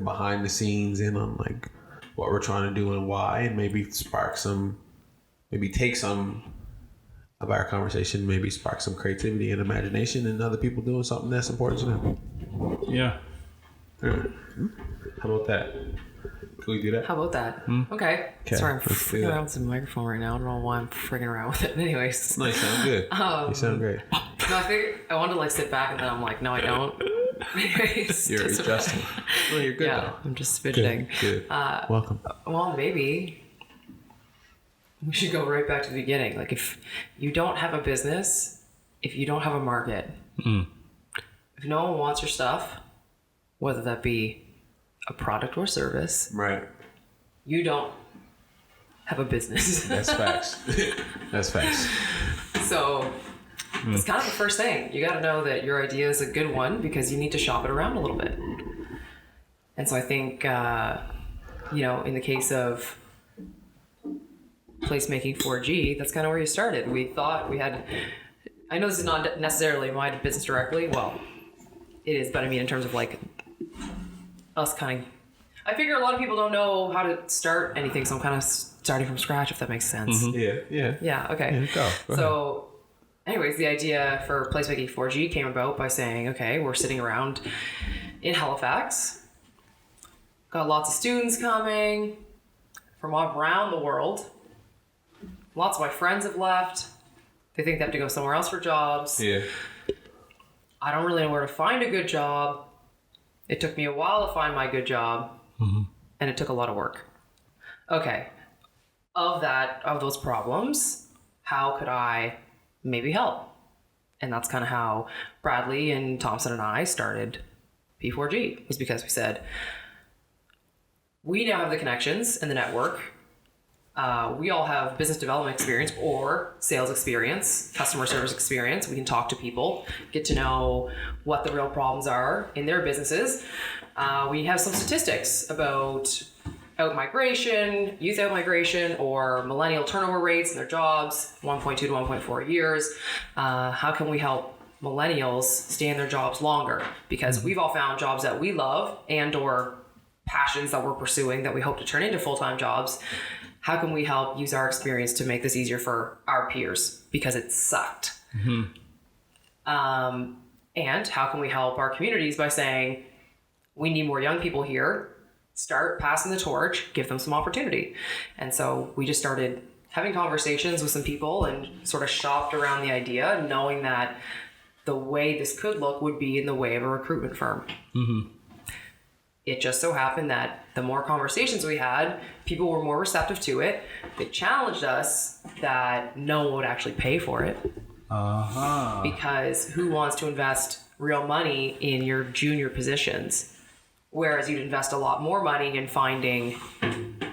behind the scenes in on like what we're trying to do and why, and maybe take some of our conversation, maybe spark some creativity and imagination in other people doing something that's important to them. Yeah. How about that? Can we do that? How about that? Okay. Sorry, I'm frigging around with the microphone right now. I don't know why I'm frigging around with it. Anyways. No, you sound good. You sound great. No, I figured I wanted to like sit back and then I'm like, no, I don't. Anyways. You're adjusting. Well, you're good though. I'm just fidgeting. Good. Welcome. Well, maybe we should go right back to the beginning. Like if you don't have a business, if you don't have a market, if no one wants your stuff, whether that be a product or service, right, you don't have a business. That's facts. That's facts. So it's kind of the first thing. You got to know that your idea is a good one because you need to shop it around a little bit. And so I think, in the case of Placemaking 4G, that's kind of where you started. We thought we had, I know this is not necessarily my business directly. Well, it is, but I mean in terms of like us kind of, I figure a lot of people don't know how to start anything, so I'm kind of starting from scratch, if that makes sense. Mm-hmm. Yeah. Okay. Yeah, So anyways, the idea for Placemaking 4G came about by saying, okay, we're sitting around in Halifax, got lots of students coming from around the world. Lots of my friends have left. They think they have to go somewhere else for jobs. Yeah. I don't really know where to find a good job. It took me a while to find my good job, and it took a lot of work. Okay. Of those problems, how could I maybe help? And that's kind of how Bradley and Thompson and I started P4G was because we said, we now have the connections and the network. We all have business development experience or sales experience, customer service experience. We can talk to people, get to know what the real problems are in their businesses. We have some statistics about out-migration, youth out-migration, or millennial turnover rates in their jobs, 1.2 to 1.4 years. How can we help millennials stay in their jobs longer? Because we've all found jobs that we love and or passions that we're pursuing that we hope to turn into full-time jobs. How can we help use our experience to make this easier for our peers? Because it sucked. And how can we help our communities by saying, we need more young people here, start passing the torch, give them some opportunity. And so we just started having conversations with some people and sort of shopped around the idea, knowing that the way this could look would be in the way of a recruitment firm. It just so happened that the more conversations we had, people were more receptive to it. They challenged us that no one would actually pay for it. Because who wants to invest real money in your junior positions? Whereas you'd invest a lot more money in finding an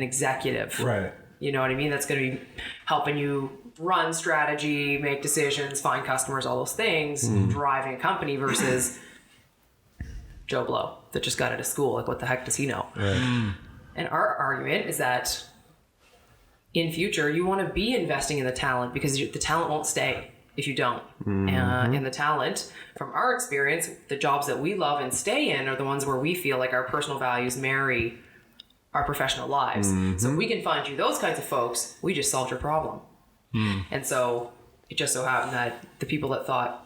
executive. Right. You know what I mean? That's going to be helping you run strategy, make decisions, find customers, all those things, driving a company versus Joe Blow that just got out of school. Like, what the heck does he know? Right. And our argument is that in future, you want to be investing in the talent because the talent won't stay if you don't. And the talent, from our experience, the jobs that we love and stay in are the ones where we feel like our personal values marry our professional lives. So if we can find you those kinds of folks, we just solved your problem. And so it just so happened that the people that thought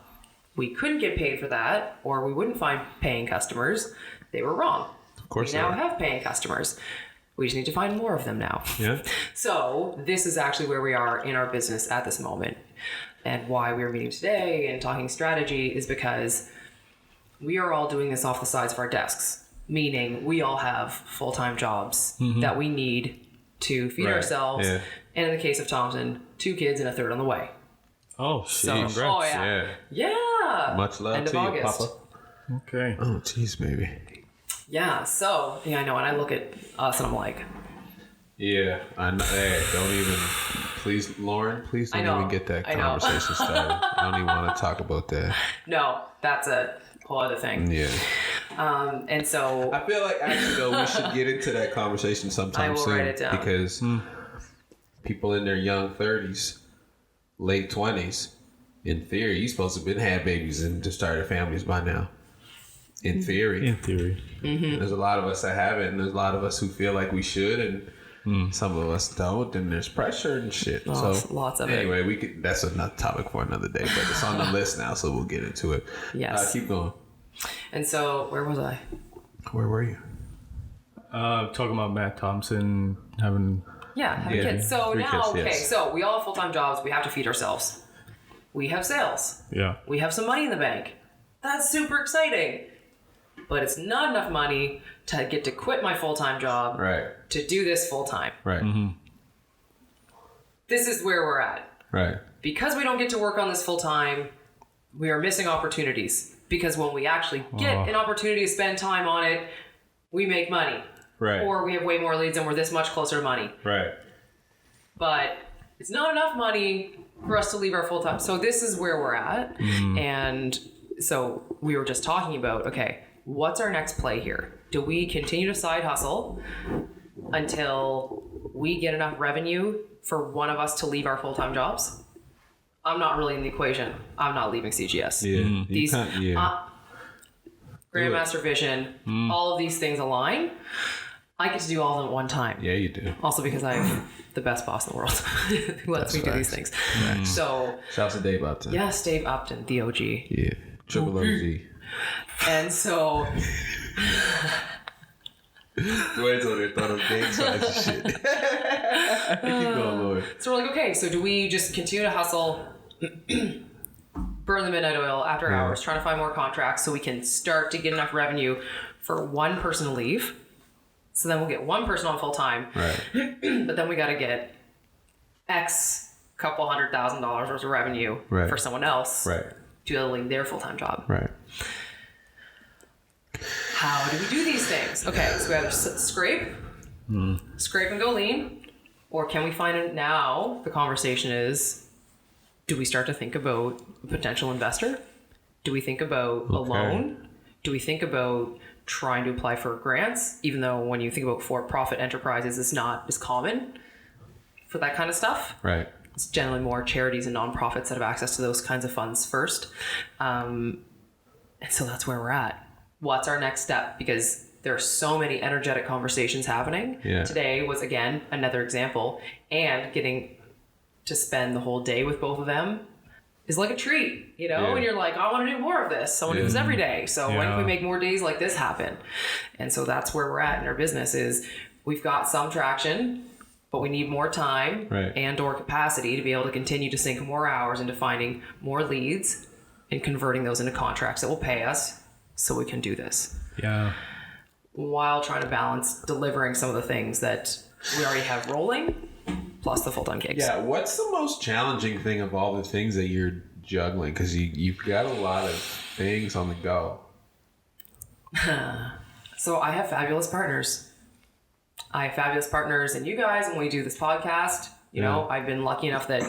we couldn't get paid for that, or we wouldn't find paying customers, they were wrong. Of course we now have paying customers. We just need to find more of them now. Yeah. So this is actually where we are in our business at this moment. And why we're meeting today and talking strategy is because we are all doing this off the sides of our desks, meaning we all have full-time jobs that we need to feed ourselves. Yeah. And in the case of Thompson, 2 kids and a third on the way. Oh, shit. Congrats. Oh, yeah. Yeah. Much love End to of you, August. Papa. Okay. Oh, jeez, baby. Yeah, so, yeah, I know. And I look at us and I'm like... Yeah, I know. Hey, don't even... Please, Lauren, please don't even get that conversation started. I don't even want to talk about that. No, that's a whole other thing. Yeah. And so... I feel like, actually, though, we should get into that conversation sometime soon. I will write it down. Because people in their young 30s, late 20s, in theory, you're supposed to have been had babies and just started families by now. In theory. In theory. There's a lot of us that haven't, and there's a lot of us who feel like we should, and some of us don't, and there's pressure and shit. Lots of anyway, it. We could. That's another topic for another day, but it's on the list now, so we'll get into it. Yes. Keep going. And so, where was I? Where were you? Talking about Matt Thompson having kids. So now, kids, yes. So we all have full-time jobs. We have to feed ourselves. We have sales. Yeah. We have some money in the bank. That's super exciting. But it's not enough money to get to quit my full-time job to do this full-time. Right. This is where we're at. Right. Because we don't get to work on this full-time, we are missing opportunities. Because when we actually get an opportunity to spend time on it, we make money. Right. Or we have way more leads and we're this much closer to money. Right. But it's not enough money for us to leave our full-time. So this is where we're at. And so we were just talking about, okay, what's our next play here? Do we continue to side hustle until we get enough revenue for one of us to leave our full-time jobs? I'm not really in the equation. I'm not leaving CGS. Yeah. These Grandmaster Vision, all of these things align. I get to do all of them at one time. Yeah, you do. Also because I have the best boss in the world who lets me do these things. So shouts to Dave Upton. Yes, Dave Upton, the OG. Yeah. Triple OG. And so Duane's over there thought of gang signs and shit. Keep going, Lord. So we're like, okay, so do we just continue to hustle, burn the midnight oil after hours, trying to find more contracts so we can start to get enough revenue for one person to leave? So then we'll get one person on full time. Right. But then we got to get X couple $100,000 worth of revenue for someone else to leave their full time job. Right. how do we do these things? Okay, so we either scrape and go lean, or can we find it now? The conversation is, do we start to think about a potential investor? Do we think about a loan? Do we think about trying to apply for grants, even though when you think about for-profit enterprises, it's not as common for that kind of stuff? Right. It's generally more charities and nonprofits that have access to those kinds of funds first. And so that's where we're at. What's our next step? Because there are so many energetic conversations happening. Yeah. Today was, again, another example. And getting to spend the whole day with both of them is like a treat, you know? And you're like, I want to do more of this. I want to do this every day. So when can we make more days like this happen? And so that's where we're at in our business is we've got some traction, but we need more time and or capacity to be able to continue to sink more hours into finding more leads and converting those into contracts that will pay us so we can do this. Yeah. While trying to balance delivering some of the things that we already have rolling, plus the full-time gigs. Yeah, what's the most challenging thing of all the things that you're juggling? Because you've got a lot of things on the go. So I have fabulous partners. I have fabulous partners in you guys when we do this podcast. You know, I've been lucky enough that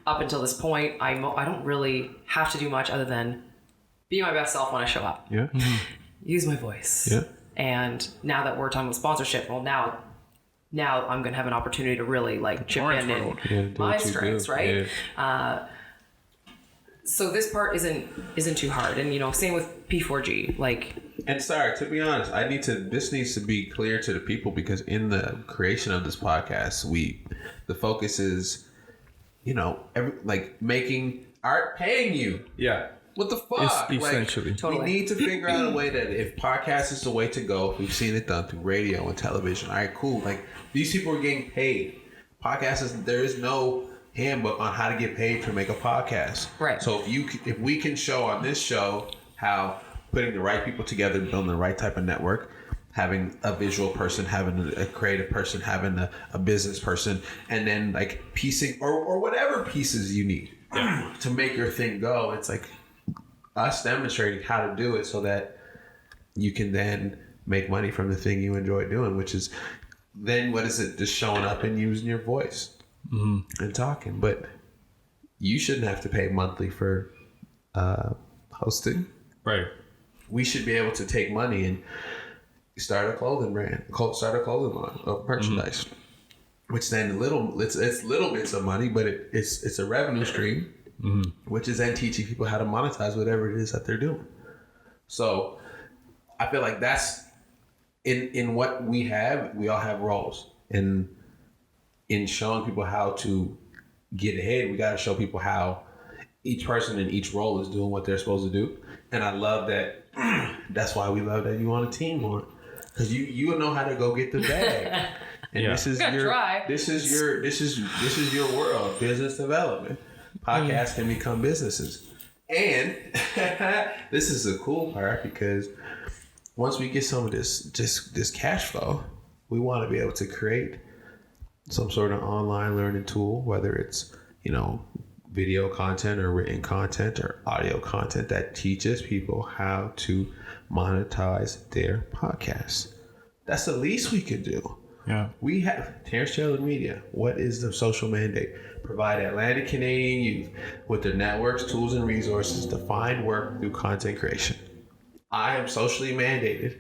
up until this point, I don't really have to do much other than be my best self when I show up. Yeah. Use my voice. Yeah. And now that we're talking about sponsorship, well, now I'm going to have an opportunity to really like chip in my strengths, right? Yeah. So this part isn't too hard. And, you know, same with P4G, like. And sorry, to be honest, this needs to be clear to the people because in the creation of this podcast, the focus is, you know, making art paying you. Yeah. What the fuck? Essentially. Totally. We need to figure out a way that if podcast is the way to go, if we've seen it done through radio and television, all right, cool. Like these people are getting paid. There is no handbook on how to get paid to make a podcast. Right. So if we can show on this show how putting the right people together, building the right type of network, having a visual person, having a creative person, having a business person, and then like piecing or whatever pieces you need to make your thing go. It's like us demonstrating how to do it so that you can then make money from the thing you enjoy doing, which is then what is it? Just showing up and using your voice and talking. But you shouldn't have to pay monthly for hosting. Right. We should be able to take money and start a clothing brand, start a clothing line of merchandise, which then it's little bits of money, but it's a revenue stream, which is then teaching people how to monetize whatever it is that they're doing. So I feel like that's in what we have. We all have roles, and in showing people how to get ahead, we got to show people how each person in each role is doing what they're supposed to do. And I love that. That's why we love that you on a team more, because you know how to go get the bag. And this is your world, business development. Podcasts can become businesses. And this is the cool part, because once we get some of this cash flow, we want to be able to create some sort of online learning tool, whether it's, you know, video content or written content or audio content that teaches people how to monetize their podcasts. That's the least we could do. Yeah. We have Terrence Taylor Media. What is the social mandate? Provide Atlantic Canadian youth with the networks, tools, and resources to find work through content creation. I am socially mandated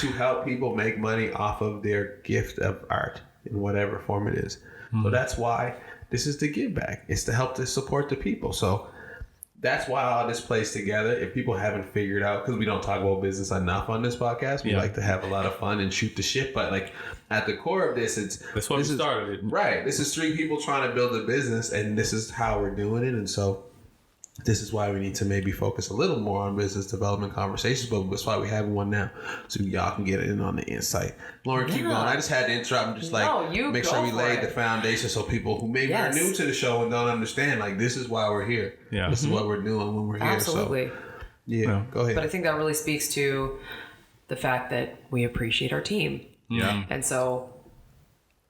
to help people make money off of their gift of art in whatever form it is. So that's why this is the give back. It's to help to support the people. So that's why all this plays together. If people haven't figured out, because we don't talk about business enough on this podcast, we like to have a lot of fun and shoot the shit. But like at the core of this, that's why we started it. Right. This is three people trying to build a business, and this is how we're doing it. And so this is why we need to maybe focus a little more on business development conversations, but that's why we have one now, so y'all can get in on the insight. Lauren, keep going. I just had to interrupt and just make sure we laid the foundation so people who maybe are new to the show and don't understand, like, this is why we're here. Yeah. This is what we're doing when we're here. Absolutely. So, go ahead. But I think that really speaks to the fact that we appreciate our team. Yeah. And so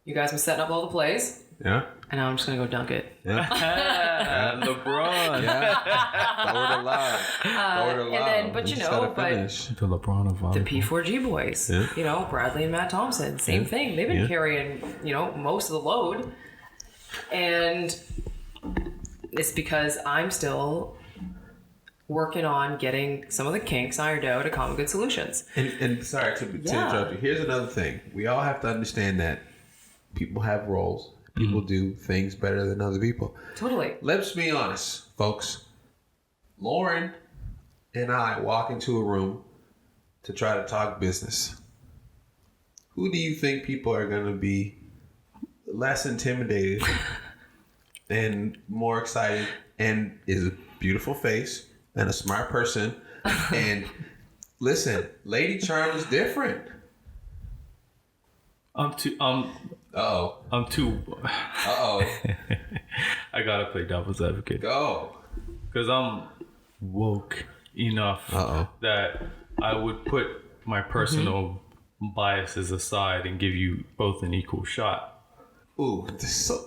you guys been setting up all the plays, Yeah. And now I'm just gonna go dunk it. Yeah. LeBron. Yeah. Throw it alive. Throw it alive. And then, but you know, The LeBron of the P4G boys, you know, Bradley and Matt Thompson, same thing. They've been carrying, you know, most of the load. And it's because I'm still working on getting some of the kinks ironed out at Common Good Solutions. And sorry to interrupt you. Here's another thing. We all have to understand that people have roles. People do things better than other people. Totally. Let's be honest, folks. Lauren and I walk into a room to try to talk business. Who do you think people are going to be less intimidated and more excited and is a beautiful face and a smart person? And listen, Lady Charm is different. I'm too. Uh-oh. I gotta play devil's advocate. Go. Because I'm woke enough that I would put my personal biases aside and give you both an equal shot. Ooh,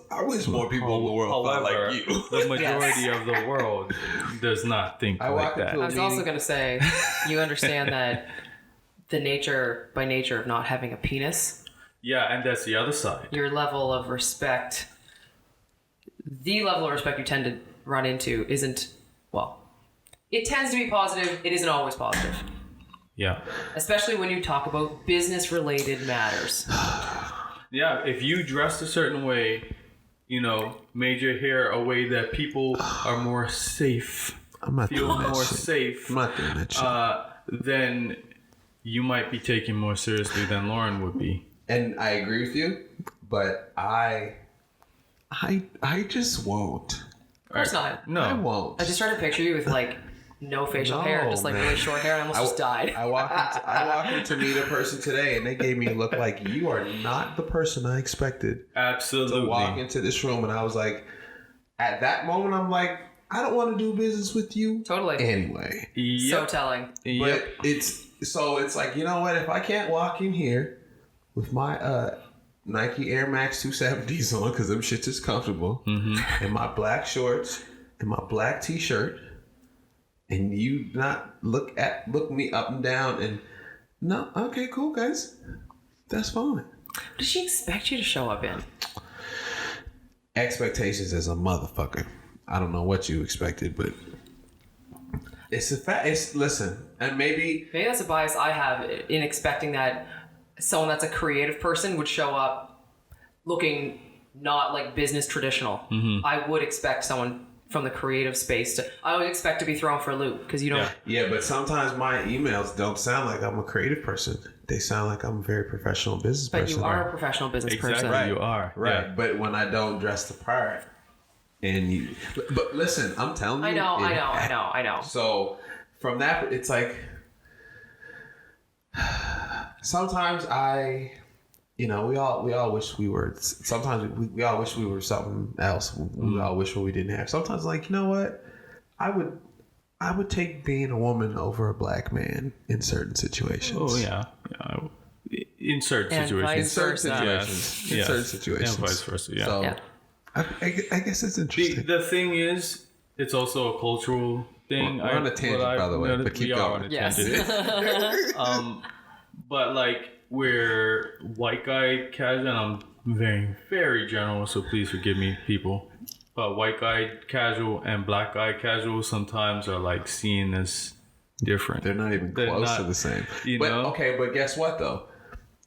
I wish more people in the world thought like you. The majority of the world does not think like that. I was also going to say, you understand that by nature of not having a penis. Yeah, and that's the other side. The level of respect you tend to run into isn't, well, it tends to be positive. It isn't always positive. Yeah. Especially when you talk about business-related matters. Yeah, if you dress a certain way, you know, made your hair a way that people are more safe, I'm not feel doing that more shit. safe, I'm not doing that shit. then you might be taken more seriously than Lauren would be. And I agree with you, but I just won't. Of course not. No. I won't. I just tried to picture you with like no facial hair, just like really short hair, and I almost just died. I walked in to meet a person today, and they gave me a look like, you are not the person I expected. Absolutely. To walk into this room, and I was like, at that moment, I'm like, I don't want to do business with you. Totally. Anyway. Yep. So telling. But it's like, you know what? If I can't walk in here with my Nike Air Max 270s on, because them shits is comfortable, and my black shorts and my black t-shirt, and you not look me up and down and no, okay, cool, guys, that's fine. What does she expect you to show up in? Expectations as a motherfucker. I don't know what you expected, but it's a fact. Listen, and maybe that's a bias I have in expecting that someone that's a creative person would show up looking not like business traditional. I would expect someone from the creative space I would expect to be thrown for a loop because you don't. Yeah, but sometimes my emails don't sound like I'm a creative person. They sound like I'm a very professional business person. But you are a professional business person. Right, you are. Right. Yeah. But when I don't dress the part, and you, but listen, I'm telling you. I know. So from that, it's like sometimes we all wish we were. Sometimes we all wish we were something else. We all wish what we didn't have. Sometimes, like, you know what, I would take being a woman over a black man in certain situations. Oh yeah. In certain situations. In certain situations. And vice versa. Yeah. So, I guess it's interesting. The thing is, it's also a cultural thing. We're on a tangent, by the way, but keep going. Yes. But like, we're white guy casual, and I'm very, very general, so please forgive me, people. But white guy casual and black guy casual sometimes are like seen as different. They're not even close to the same. But guess what though?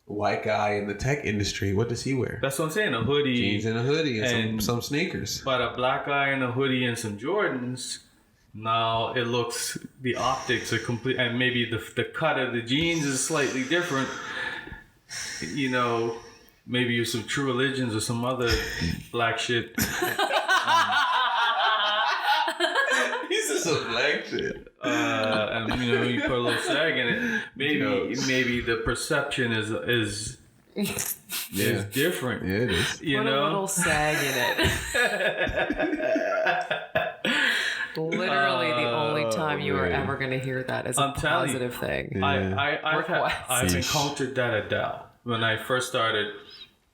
White guy in the tech industry, what does he wear? That's what I'm saying. A hoodie, jeans and a hoodie, and some sneakers. But a black guy in a hoodie and some Jordans, now it looks, the optics are complete, and maybe the cut of the jeans is slightly different. You know, maybe you're some True Religions or some other black shit. He's just some black shit. And you know, you put a little sag in it. Maybe the perception is different. Yeah, it is. Put a little sag in it. Literally the only time you are ever going to hear that is a positive thing. I've encountered that at Dow. When I first started,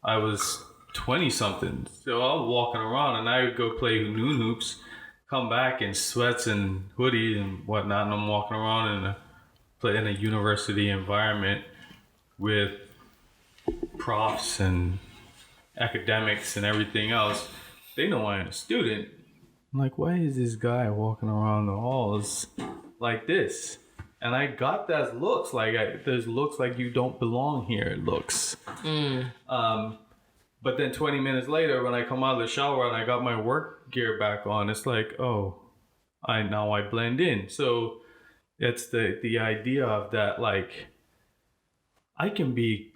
I was 20-something. So I was walking around and I would go play noon hoops, come back in sweats and hoodie and whatnot, and I'm walking around in a university environment with profs and academics and everything else. They know I am a student. I'm like, why is this guy walking around the halls like this? And I got that looks like there's looks like you don't belong here looks. But then 20 minutes later, when I come out of the shower and I got my work gear back on, it's like, oh, I blend in. So it's the idea of that, like, I can be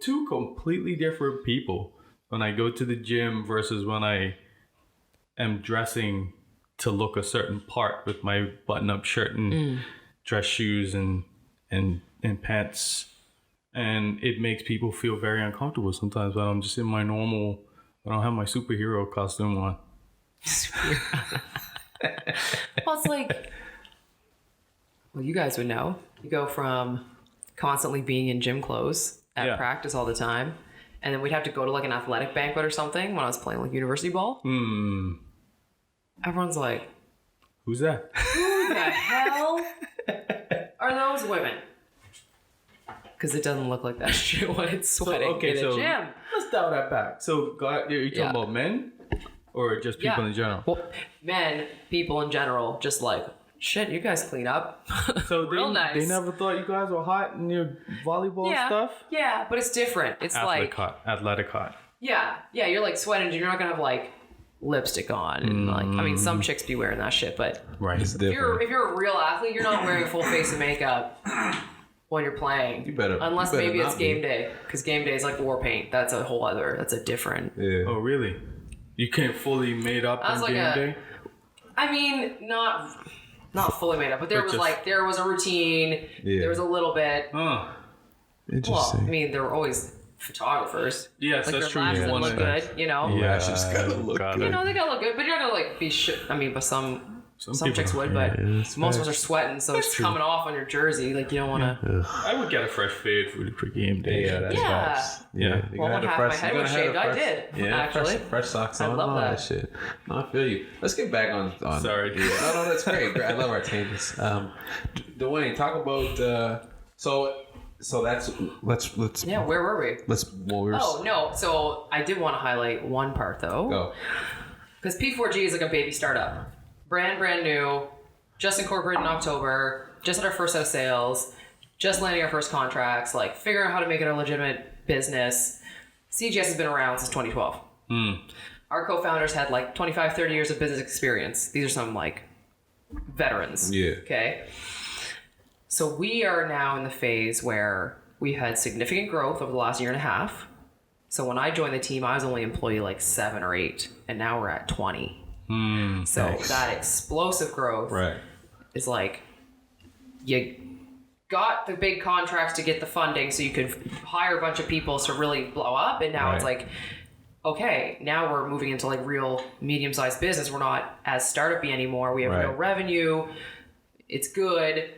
two completely different people when I go to the gym versus when I am dressing to look a certain part with my button-up shirt and dress shoes and pants. And it makes people feel very uncomfortable sometimes when I'm just in my normal, I don't have my superhero costume on. Well, it's like, well, you guys would know. You go from constantly being in gym clothes at practice all the time, and then we'd have to go to like an athletic banquet or something when I was playing like university ball. Everyone's like, who's that? Who the hell are those women? Because it doesn't look like that shit when it's sweating in a gym. Let's dial that back. So, you're talking about men or just people in general? Well, men, people in general, just like, shit, you guys clean up. So real nice. They never thought you guys were hot in your volleyball stuff? Yeah, but it's different. It's athletic hot. Yeah, you're like sweating. You're not going to have like lipstick on. And like, I mean, some chicks be wearing that shit, but it's different. If you're a real athlete, you're not wearing full face of makeup when you're playing. Unless maybe it's game day. Because game day is like war paint. That's a different. Yeah. Oh, really? You can't fully made up on game day? I mean, not fully made up, but there was a routine. Yeah. There was a little bit. Oh. Interesting. Well, I mean, there were always photographers. Yes, like that's true. Lashes that look good, you know? Yeah, lashes gotta look good. You know, they gotta look good, but you're not gonna like be I mean, but some chicks would, but most of us are sweating, so it's coming off on your jersey. Like, you don't want to. I would get a fresh fade for game day. Yeah, that's facts. Yeah. Well, when half my head was shaved, I did. Yeah, actually. Fresh socks on. I love that shit. No, I feel you. Let's get back on. Sorry. Yeah. No, that's great. I love our tangents. Duane, talk about. So that's let's. Yeah, where were we? Oh no! So I did want to highlight one part though. Go. Because P4G is like a baby startup. Brand new, just incorporated in October, just had our first set of sales, just landing our first contracts, like figuring out how to make it a legitimate business. CGS has been around since 2012. Our co-founders had like 25, 30 years of business experience. These are some like veterans. Yeah. Okay. So we are now in the phase where we had significant growth over the last year and a half. So when I joined the team, I was only employee like 7 or 8, and now we're at 20. So nice. That explosive growth is like, you got the big contracts to get the funding so you could hire a bunch of people to really blow up. And now it's like, okay, now we're moving into like real medium-sized business. We're not as startup-y anymore. We have real revenue. It's good,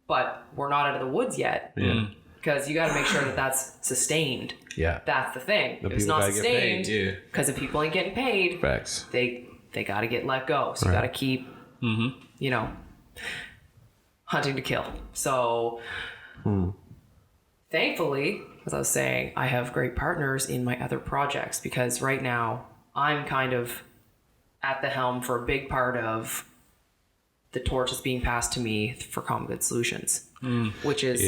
but we're not out of the woods yet. Yeah. Because you got to make sure that that's sustained. Yeah. That's the thing. If it's not sustained, because if people ain't getting paid, facts. They got to get let go. So you got to keep, you know, hunting to kill. So thankfully, as I was saying, I have great partners in my other projects because right now I'm kind of at the helm for a big part of the torch that's being passed to me for Common Good Solutions, which is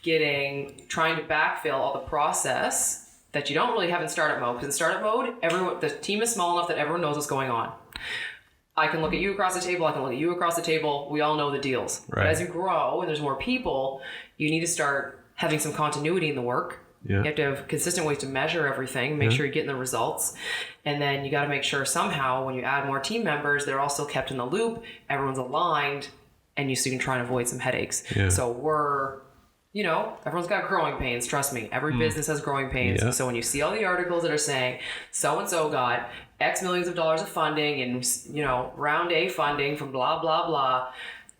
trying to backfill all the process that you don't really have in startup mode. Because in startup mode, the team is small enough that everyone knows what's going on. I can look at you across the table. I can look at you across the table. We all know the deals. Right. But as you grow and there's more people, you need to start having some continuity in the work. Yeah. You have to have consistent ways to measure everything, make sure you're getting the results. And then you got to make sure somehow when you add more team members, they're also kept in the loop, everyone's aligned, and you can try and avoid some headaches. Yeah. So everyone's got growing pains. Trust me, every business has growing pains. Yeah. So when you see all the articles that are saying so-and-so got X millions of dollars of funding and, round A funding from blah, blah, blah,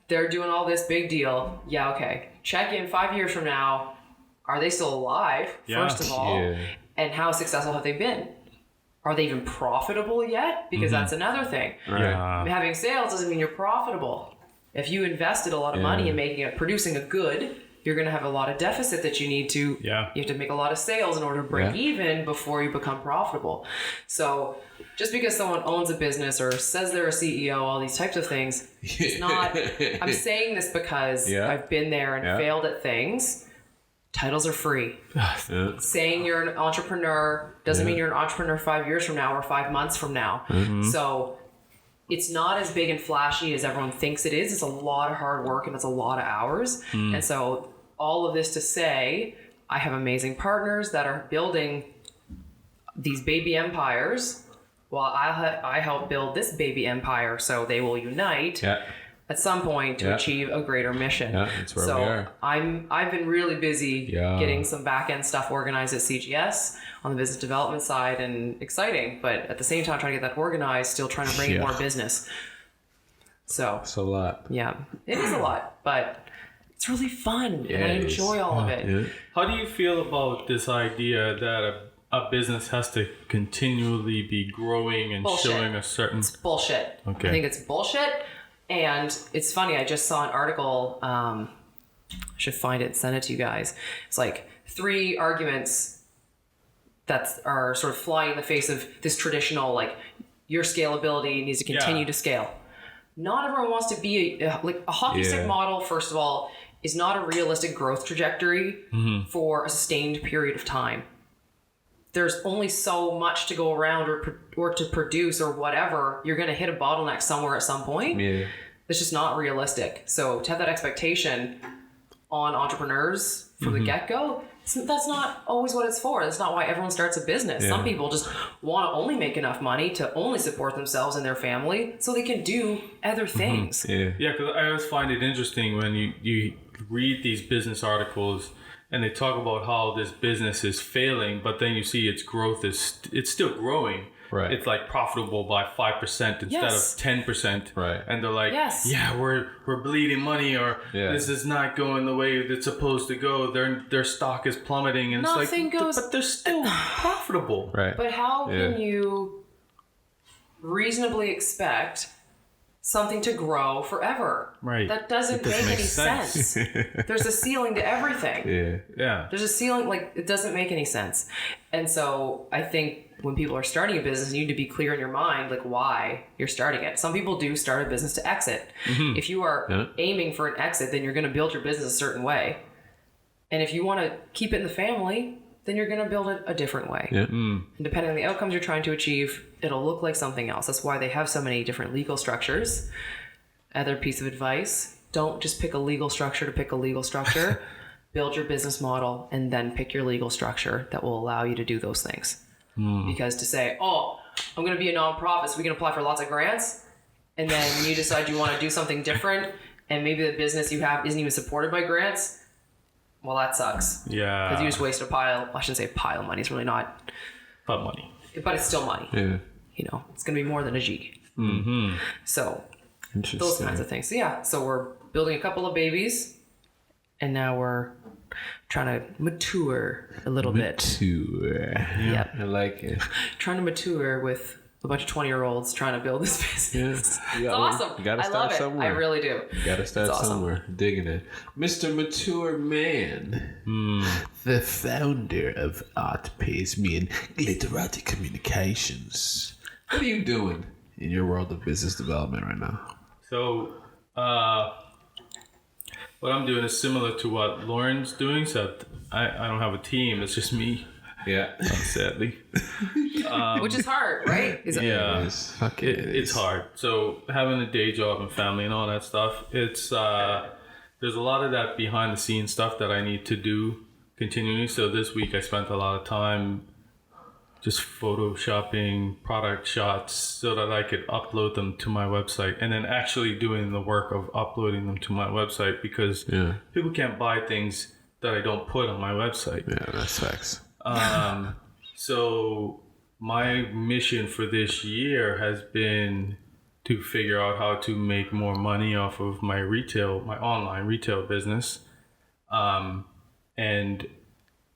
they're doing all this big deal. Yeah, okay. Check in 5 years from now. Are they still alive, first of all? Yeah. And how successful have they been? Are they even profitable yet? Because that's another thing. Yeah. Having sales doesn't mean you're profitable. If you invested a lot of money in producing a good, you're going to have a lot of deficit that you need to, you have to make a lot of sales in order to break even before you become profitable. So just because someone owns a business or says they're a CEO, all these types of things, it's not, I'm saying this because I've been there and failed at things. Titles are free. Saying you're an entrepreneur doesn't mean you're an entrepreneur 5 years from now or 5 months from now. So it's not as big and flashy as everyone thinks it is. It's a lot of hard work and it's a lot of hours. And so all of this to say, I have amazing partners that are building these baby empires while I help build this baby empire. So they will unite at some point to achieve a greater mission. Yeah, that's where we are. I've been really busy getting some back end stuff organized at CGS on the business development side, and exciting, but at the same time trying to get that organized, still trying to bring in more business. So it's a lot. Yeah, it is a lot, but it's really fun and I enjoy all of it. How do you feel about this idea that a business has to continually be growing and showing a certain... It's bullshit. Okay. I think it's bullshit. And it's funny, I just saw an article, I should find it and send it to you guys. It's like 3 arguments that are sort of flying in the face of this traditional, like, your scalability needs to continue to scale. Not everyone wants to be a hockey stick model, first of all, is not a realistic growth trajectory for a sustained period of time. There's only so much to go around or to produce or whatever. You're going to hit a bottleneck somewhere at some point. Yeah. It's just not realistic. So to have that expectation on entrepreneurs from the get-go, that's not always what it's for. That's not why everyone starts a business. Some people just want to only make enough money to only support themselves and their family so they can do other things. Yeah, because I always find it interesting when you read these business articles and they talk about how this business is failing, but then you see its growth it's still growing. Right. It's like profitable by 5% instead of 10%. Right. And they're like, we're bleeding money, or this is not going the way it's supposed to go. Their stock is plummeting, and nothing it's like, goes, but they're still profitable. Right. But how can you reasonably expect something to grow forever? Right. That doesn't make any sense. There's a ceiling to everything. Yeah. There's a ceiling, like, it doesn't make any sense. And so I think when people are starting a business, you need to be clear in your mind, like, why you're starting it. Some people do start a business to exit. If you are aiming for an exit, then you're going to build your business a certain way. And if you want to keep it in the family, then you're going to build it a different way. And depending on the outcomes you're trying to achieve, it'll look like something else. That's why they have so many different legal structures. Other piece of advice, don't just pick a legal structure to pick a legal structure. Build your business model and then pick your legal structure that will allow you to do those things. Because to say, I'm going to be a nonprofit, so we can apply for lots of grants, and then you decide you want to do something different, and maybe the business you have isn't even supported by grants, well, that sucks. Yeah. Because you just waste I shouldn't say a pile of money, it's really not. But money. But it's still money. Yeah. You know, it's going to be more than a G. So, those kinds of things. So, so we're building a couple of babies, and now we're trying to mature a little bit. Yep. I like it. Trying to mature with a bunch of 20-year-olds trying to build this business. It's awesome. You gotta start somewhere. I really do. You gotta start somewhere. Digging it. Mr. Mature Man, the founder of Art Pays Me and Glitterati Communications. What are you doing in your world of business development right now? So, what I'm doing is similar to what Lauren's doing, so I don't have a team. It's just me. Yeah, sadly. Which is hard, right? It's hard. So having a day job and family and all that stuff, it's there's a lot of that behind the scenes stuff that I need to do continually. So this week I spent a lot of time just photoshopping product shots so that I could upload them to my website, and then actually doing the work of uploading them to my website, because people can't buy things that I don't put on my website. Yeah, that's facts. So my mission for this year has been to figure out how to make more money off of my online retail business, and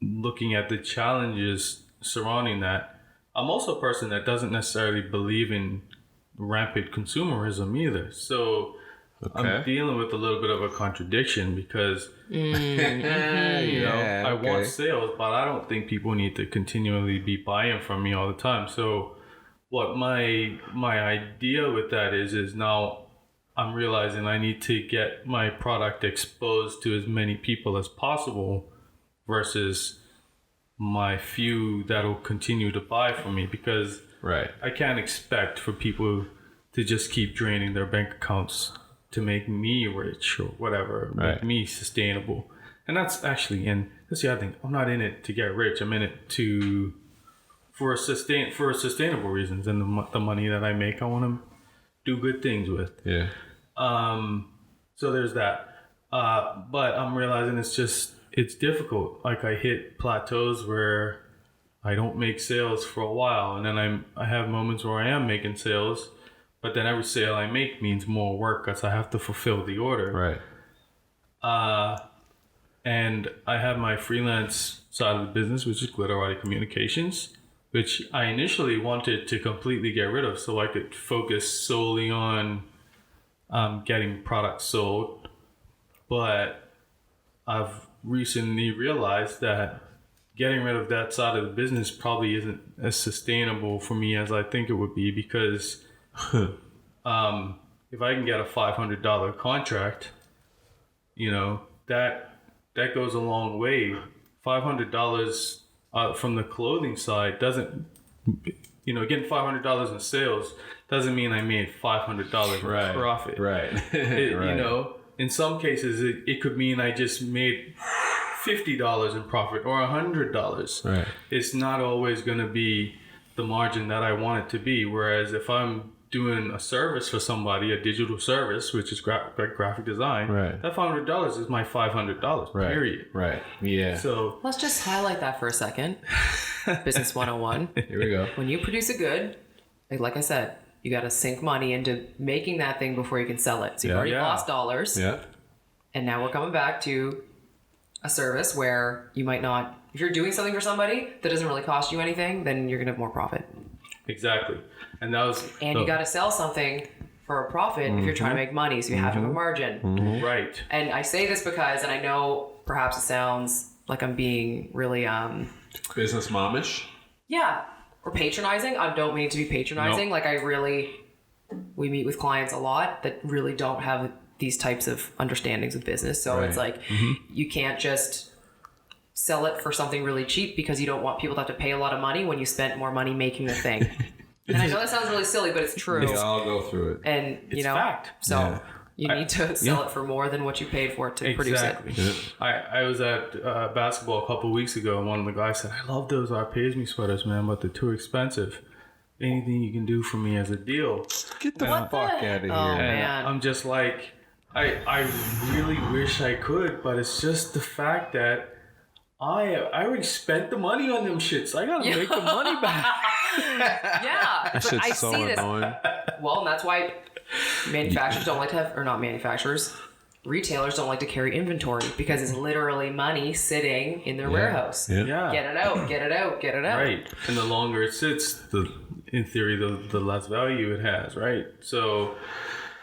looking at the challenges surrounding that. I'm also a person that doesn't necessarily believe in rampant consumerism either. So I'm dealing with a little bit of a contradiction because I want sales, but I don't think people need to continually be buying from me all the time. So what my idea with that is now I'm realizing I need to get my product exposed to as many people as possible versus my few that'll continue to buy from me, because I can't expect for people to just keep draining their bank accounts to make me rich or whatever, make me sustainable. And that's actually, and that's the other thing, I'm not in it to get rich. I'm in it for sustainable reasons, and the money that I make, I want to do good things with. Yeah. So there's that. But I'm realizing it's difficult. Like I hit plateaus where I don't make sales for a while, and then I have moments where I am making sales, but then every sale I make means more work because I have to fulfill the order. Right. And I have my freelance side of the business, which is Glitterati Communications, which I initially wanted to completely get rid of so I could focus solely on getting products sold. But I've recently realized that getting rid of that side of the business probably isn't as sustainable for me as I think it would be, because if I can get a $500 contract, that goes a long way. $500 from the clothing side doesn't, getting $500 in sales doesn't mean I made $500 in profit. Right. In some cases it could mean I just made $50 in profit or $100. Right. It's not always going to be the margin that I want it to be. Whereas if I'm doing a service for somebody, a digital service, which is graphic design, that $500 is my $500, period. Right. Yeah. So let's just highlight that for a second. Business 101. Here we go. When you produce a good, like I said, you got to sink money into making that thing before you can sell it. So you've already lost dollars. Yeah. And now we're coming back to a service where you might not, if you're doing something for somebody that doesn't really cost you anything, then you're going to have more profit. Exactly. And you got to sell something for a profit if you're trying to make money. So you have to have a margin. Right. And I say this because, and I know perhaps it sounds like I'm being really, business momish. Yeah. Or patronizing. I don't mean to be patronizing. Nope. Like we meet with clients a lot that really don't have these types of understandings of business. So it's like, you can't just sell it for something really cheap because you don't want people to have to pay a lot of money when you spent more money making the thing. And I know that sounds really silly, but it's true. We all go through it. And, it's fact. So you need to sell it for more than what you paid for it to produce it. Yeah. I was at basketball a couple of weeks ago, and one of the guys said, I love those Pays Me sweaters, man, but they're too expensive. Anything you can do for me as a deal. Get the fuck out of here. Oh, man. I'm just like, I really wish I could, but it's just the fact that I already spent the money on them shits. I gotta make the money back. Yeah. That shit's I so see this. annoying. Well, and that's why manufacturers don't like to have, or not manufacturers, retailers don't like to carry inventory, because it's literally money sitting in their warehouse. Yeah. Get it out, get it out, get it out. Right. And the longer it sits, in theory, the less value it has, right? So,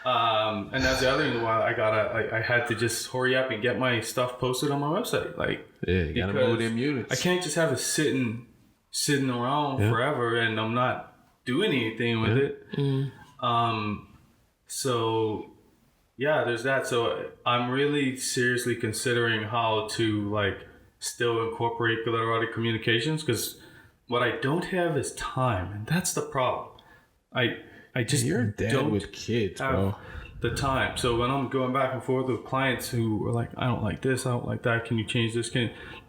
and that's the other reason why I had to just hurry up and get my stuff posted on my website. Like, you gotta move them units. I can't just have it sitting around forever and I'm not doing anything with it. So yeah, there's that. So I'm really seriously considering how to still incorporate Glitterati Communications, because what I don't have is time, and that's the problem. I just You're a dad don't with kids, have bro. the time. So when I'm going back and forth with clients who are like, I don't like this, I don't like that, can you change this?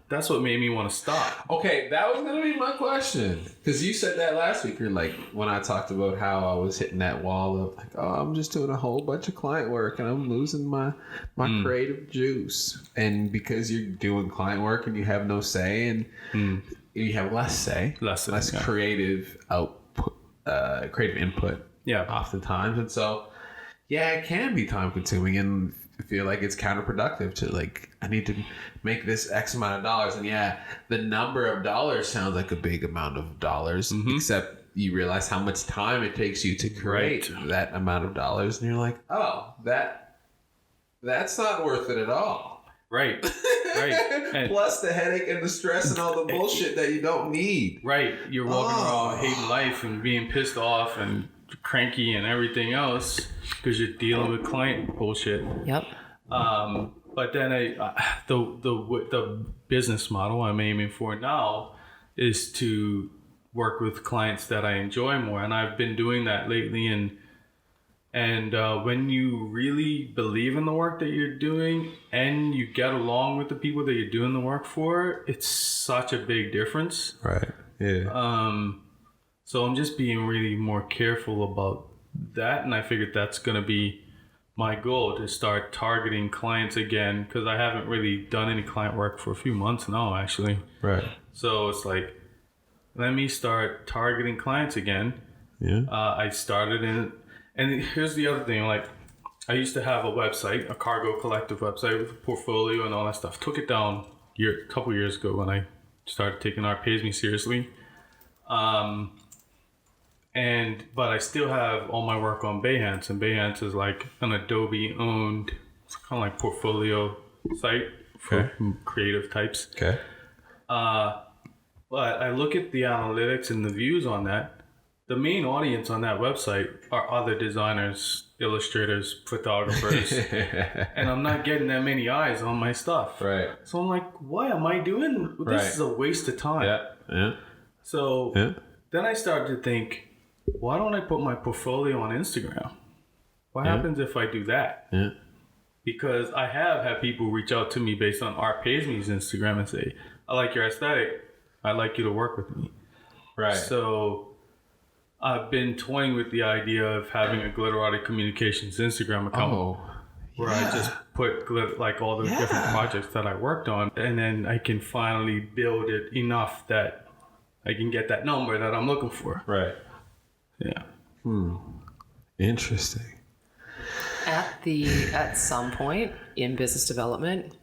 That's what made me want to stop. Okay, that was going to be my question. Because you said that last week. You're like, when I talked about how I was hitting that wall of like, oh, I'm just doing a whole bunch of client work and I'm losing my creative juice. And because you're doing client work and you have no say and you have less say, less creative output, creative input. Yeah. Oftentimes. And so, yeah, it can be time consuming. And feel like it's counterproductive to like, I need to make this X amount of dollars. And yeah, the number of dollars sounds like a big amount of dollars, except you realize how much time it takes you to create that amount of dollars. And you're like, oh, that's not worth it at all. Right. And plus the headache and the stress and all the bullshit that you don't need. Right. You're walking around hating life and being pissed off and cranky and everything else because you're dealing with client bullshit. Yep. But then the business model I'm aiming for now is to work with clients that I enjoy more, and I've been doing that lately. And when you really believe in the work that you're doing and you get along with the people that you're doing the work for, it's such a big difference. Right. Yeah. So I'm just being really more careful about that, and I figured that's going to be my goal, to start targeting clients again, because I haven't really done any client work for a few months now, actually. Right. So it's like, let me start targeting clients again. Yeah. I started in, and here's the other thing, like, I used to have a website, a cargo collective website with a portfolio and all that stuff. Took it down a couple years ago when I started taking Art Pays Me seriously. But I still have all my work on Behance, and Behance is like an Adobe owned, it's kind of like portfolio site for creative types. Okay. But I look at the analytics and the views on that. The main audience on that website are other designers, illustrators, photographers, and I'm not getting that many eyes on my stuff. Right. So I'm like, what am I doing? This is a waste of time. Yeah. So then I started to think, why don't I put my portfolio on Instagram? What happens if I do that? Yeah. Because I have had people reach out to me based on Art Pays Me's Instagram and say, I like your aesthetic. I'd like you to work with me. Right. So I've been toying with the idea of having a Glitterati Communications Instagram account where I just put like all the different projects that I worked on, and then I can finally build it enough that I can get that number that I'm looking for. Right. Yeah. Interesting. At some point in business development,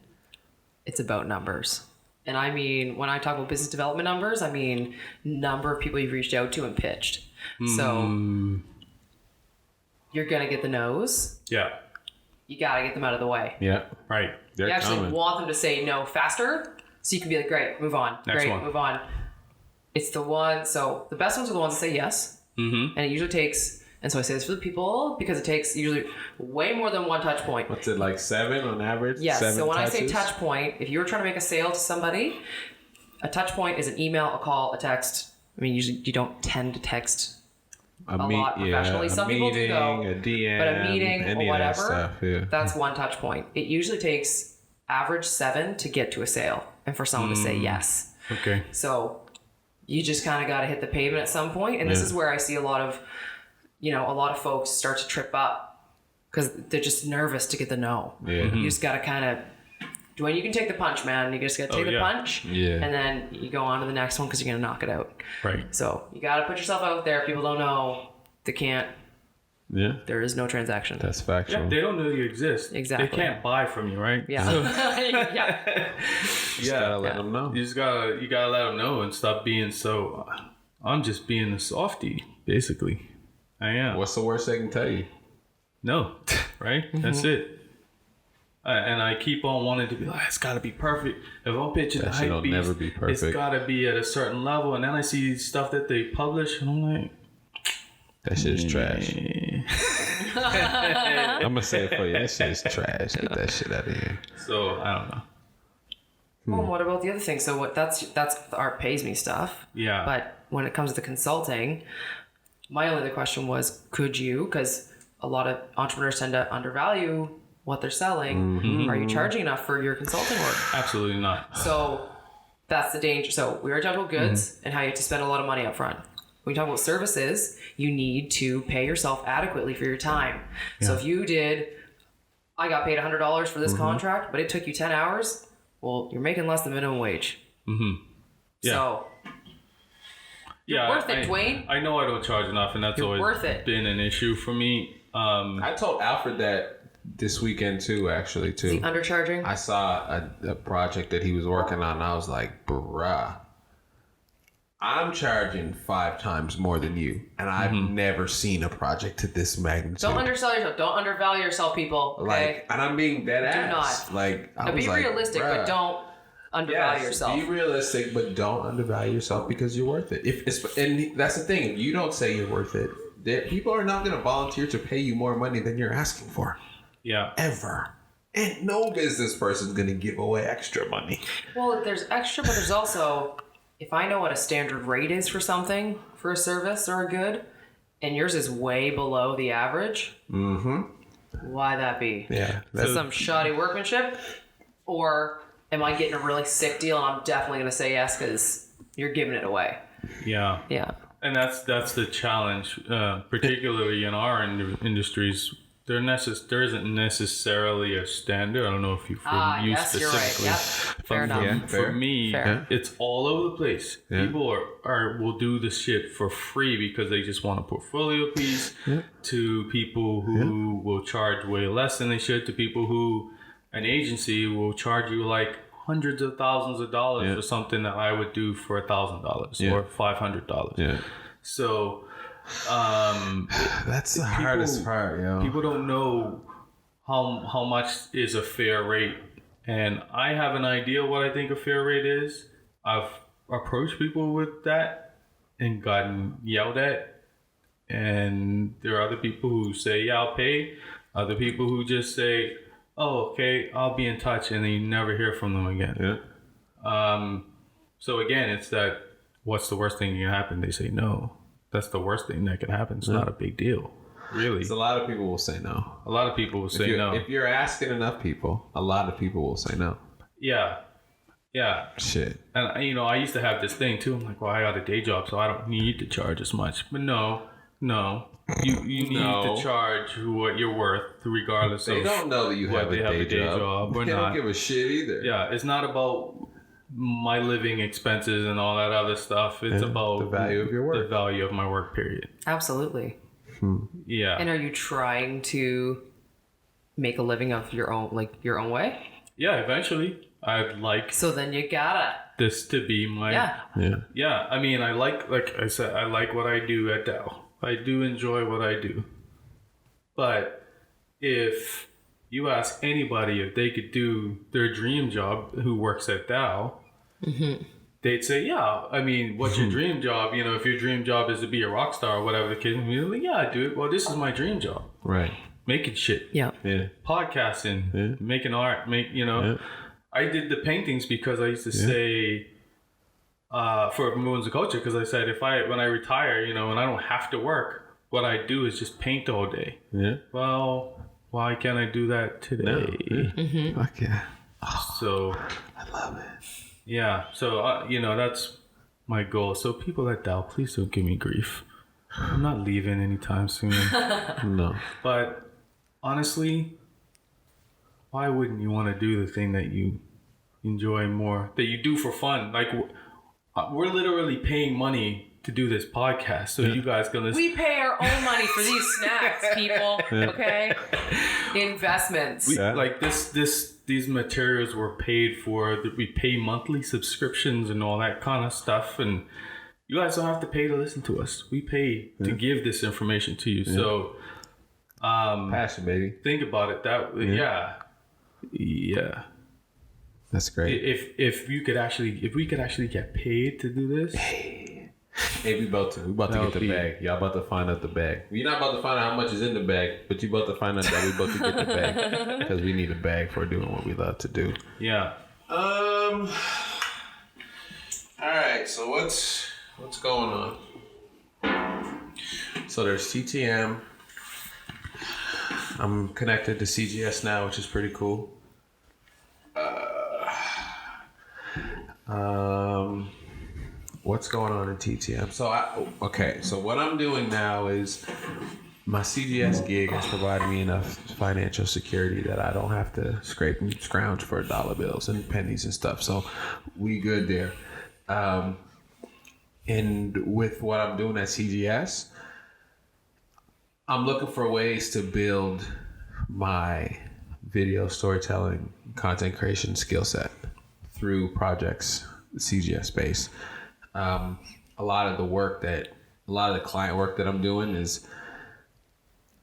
it's about numbers. And I mean, when I talk about business development numbers, I mean number of people you've reached out to and pitched. So you're going to get the no's. Yeah. You got to get them out of the way. Yeah. Right. They're you actually coming. want them to say no faster, so you can be like, great, move on. Next one. Move on. It's the one, so the best ones are the ones that say yes. And it usually takes, and so I say this for the people because it takes usually way more than one touch point. What's it, like 7 on average? Yes. 7 So when touches? I say touch point, if you're trying to make a sale to somebody, a touch point is an email, a call, a text. I mean, usually you don't tend to text a lot professionally. Some people do though, a DM, but a meeting or whatever, stuff, that's one touch point. It usually takes average 7 to get to a sale and for someone to say yes. Okay. So you just kind of got to hit the pavement at some point. And this is where I see a lot of folks start to trip up because they're just nervous to get the no. Yeah. You just got to kind of, Duane, you can take the punch, man. You just got to take the punch. Yeah. And then you go on to the next one because you're going to knock it out. Right. So you got to put yourself out there. People don't know. They can't. Yeah. There is no transaction. That's factual. Yeah, they don't know you exist. Exactly. They can't buy from you, right? Yeah. Yeah. Just gotta let them know. You gotta let them know and stop being so. I'm just being a softie, basically. I am. What's the worst they can tell you? No, right? That's it. And I keep on wanting to be like, it's got to be perfect. If I'm pitching the hype beast, never be perfect. It's got to be at a certain level. And then I see stuff that they publish, and I'm like, that shit is trash. I'm gonna say it for you. That shit is trash. Get that shit out of here. So I don't know. Well, what about the other thing? So that's the Art Pays Me stuff. Yeah. But when it comes to consulting, my only other question was, could you? Because a lot of entrepreneurs tend to undervalue what they're selling. Are you charging enough for your consulting work? Absolutely not. So that's the danger. So we already talked about goods and how you have to spend a lot of money up front. When you talk about services, you need to pay yourself adequately for your time. Yeah. So if you did, I got paid $100 for this contract, but it took you 10 hours, well, you're making less than minimum wage. Yeah. So you're worth it, Duane. I know I don't charge enough, and that's always been an issue for me. I told Alfred that this weekend too, actually, too. Is he undercharging? I saw a project that he was working on, and I was like, bruh, I'm charging 5 times more than you, and I've never seen a project to this magnitude. Don't undersell yourself. Don't undervalue yourself, people. Okay? Like, and I'm being dead ass. Do not. Like, I was be like, realistic, bruh. but don't undervalue yourself. Be realistic, but don't undervalue yourself because you're worth it. And that's the thing. If you don't say you're worth it, people are not going to volunteer to pay you more money than you're asking for. Yeah. Ever. And no business person's going to give away extra money. Well, there's extra, but there's also, if I know what a standard rate is for something, for a service or a good, and yours is way below the average, why that be? Yeah. Is some shoddy workmanship? Or am I getting a really sick deal and I'm definitely going to say yes because you're giving it away? Yeah. Yeah. And that's the challenge, particularly in our industries. There isn't necessarily a standard. I don't know if you specifically. You're right. Yep. Fair enough. Yeah, for me, it's all over the place. Yeah. People will do this shit for free because they just want a portfolio piece. To people who will charge way less than they should. To people who an agency will charge you like hundreds of thousands of dollars for something that I would do for $1,000 or $500. Yeah. So. That's the hardest part, yo. People don't know how much is a fair rate, and I have an idea what I think a fair rate is. I've approached people with that and gotten yelled at, and there are other people who say, yeah, I'll pay. Other people who just say, oh, okay, I'll be in touch, and then you never hear from them again. So again, it's that, what's the worst thing that can happen? They say no. That's the worst thing that can happen. It's not a big deal, really. A lot of people will say no. A lot of people will say no. If you're asking enough people, a lot of people will say no. Yeah. Shit. And I used to have this thing too. I'm like, well, I got a day job, so I don't need to charge as much. But no. You need to charge what you're worth, regardless of. They don't know that you have a day job. Or they not. Don't give a shit either. Yeah, it's not about my living expenses and all that other stuff. It's about the value of your work. The value of my work, period. Absolutely. Yeah. And are you trying to make a living of your own way? Yeah, eventually. I'd like. So then you gotta. This to be my. Yeah. I mean, I like I said, I like what I do at Dow. I do enjoy what I do. But if you ask anybody if they could do their dream job who works at Dow, they'd say, yeah. I mean, what's your dream job? If your dream job is to be a rock star or whatever the case, like, yeah, I do it. Well, this is my dream job. Right. Making shit. Yeah. Podcasting. Making art. I did the paintings because I used to say, for Moons of Culture, because I said, when I retire, and I don't have to work, what I do is just paint all day. Yeah. Well, why can't I do that today? No. Fuck yeah. So I love it. Yeah. So, that's my goal. So people at Dow, please don't give me grief. I'm not leaving anytime soon. No. But honestly, why wouldn't you want to do the thing that you enjoy more, that you do for fun? Like, we're literally paying money to do this podcast, so you guys can listen. We pay our own money for these snacks, people. Okay, investments. These materials were paid for. We pay monthly subscriptions and all that kind of stuff, and you guys don't have to pay to listen to us. We pay to give this information to you. So, passion, baby. Think about it. Yeah. That's great. If we could actually get paid to do this. Hey, we about to get the bag. Y'all about to find out the bag. You're not about to find out how much is in the bag, but you about to find out that we about to get the bag because we need a bag for doing what we love to do. Yeah. All right. So what's going on? So there's TTM. I'm connected to CGS now, which is pretty cool. What's going on in TTM? So what I'm doing now is my CGS gig has provided me enough financial security that I don't have to scrape and scrounge for dollar bills and pennies and stuff. So we good there. And with what I'm doing at CGS, I'm looking for ways to build my video storytelling, content creation skill set through projects, CGS based. A lot of the client work that I'm doing is,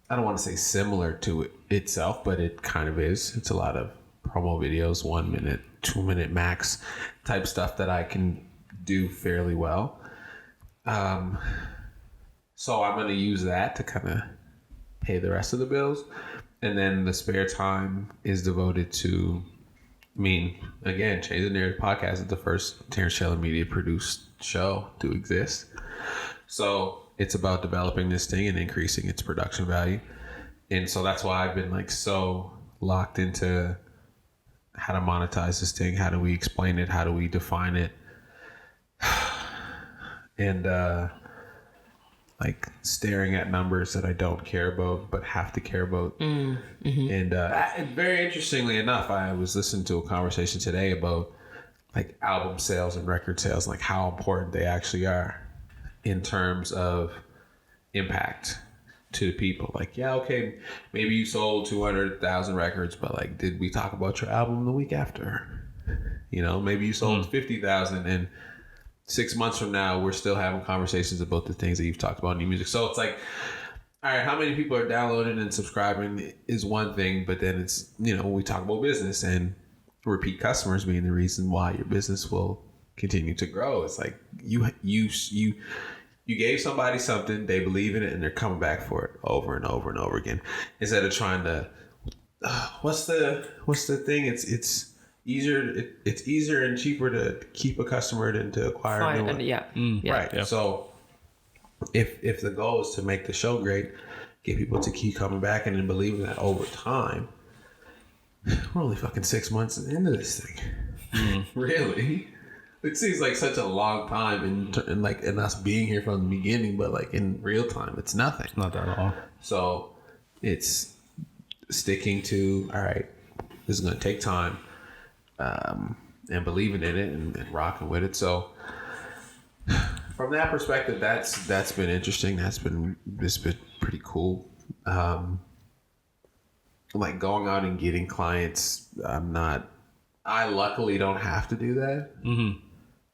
I don't want to say similar to it itself, but it kind of is. It's a lot of promo videos, 1 minute, 2 minute max type stuff that I can do fairly well. So I'm going to use that to kind of pay the rest of the bills. And then the spare time is devoted to, again, Change the Narrative podcast is the first Terrence Taylor Media produced show to exist. So it's about developing this thing and increasing its production value. And so that's why I've been like so locked into how to monetize this thing. How do we explain it? How do we define it? And like staring at numbers that I don't care about but have to care about. Mm-hmm. And very interestingly enough, I was listening to a conversation today about like album sales and record sales, like how important they actually are in terms of impact to the people. Like, yeah, okay, maybe you sold 200,000 records, but like, did we talk about your album the week after? You know, maybe you sold 50,000 and 6 months from now, we're still having conversations about the things that you've talked about in your music. So it's like, all right, how many people are downloading and subscribing is one thing, but then it's, you know, we talk about business and repeat customers being the reason why your business will continue to grow. It's like you gave somebody something, they believe in it, and they're coming back for it over and over and over again. Instead of trying to, what's the thing? It's easier and cheaper to keep a customer than to acquire a new one. Yeah. Right. Yep. So if the goal is to make the show great, get people to keep coming back and then believing that over time, we're only fucking 6 months into this thing. Really? It seems like such a long time in us being here from the beginning, but like in real time, it's nothing. It's not that long. So it's sticking to, all right, this is going to take time. And believing in it and rocking with it. So from that perspective, that's been interesting. It's been pretty cool. Like going out and getting clients. I luckily don't have to do that. Mm-hmm.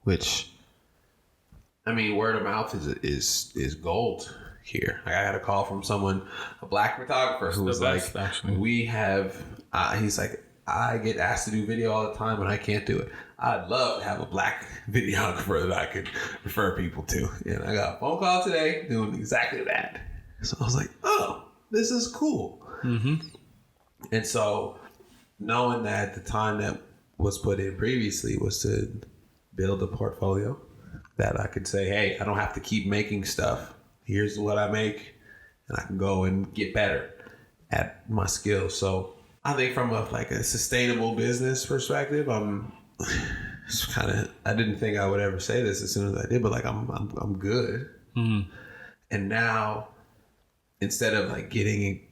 Which, I mean, word of mouth is gold here. I got a call from a black photographer who was like, actually. He's like, I get asked to do video all the time and I can't do it. I'd love to have a black videographer that I could refer people to. And I got a phone call today doing exactly that. So I was like, oh, this is cool. Mm-hmm. And so knowing that the time that was put in previously was to build a portfolio that I could say, hey, I don't have to keep making stuff. Here's what I make. And I can go and get better at my skills. So I think from a sustainable business perspective, I didn't think I would ever say this as soon as I did, but like I'm good. Mm-hmm. And now, instead of like getting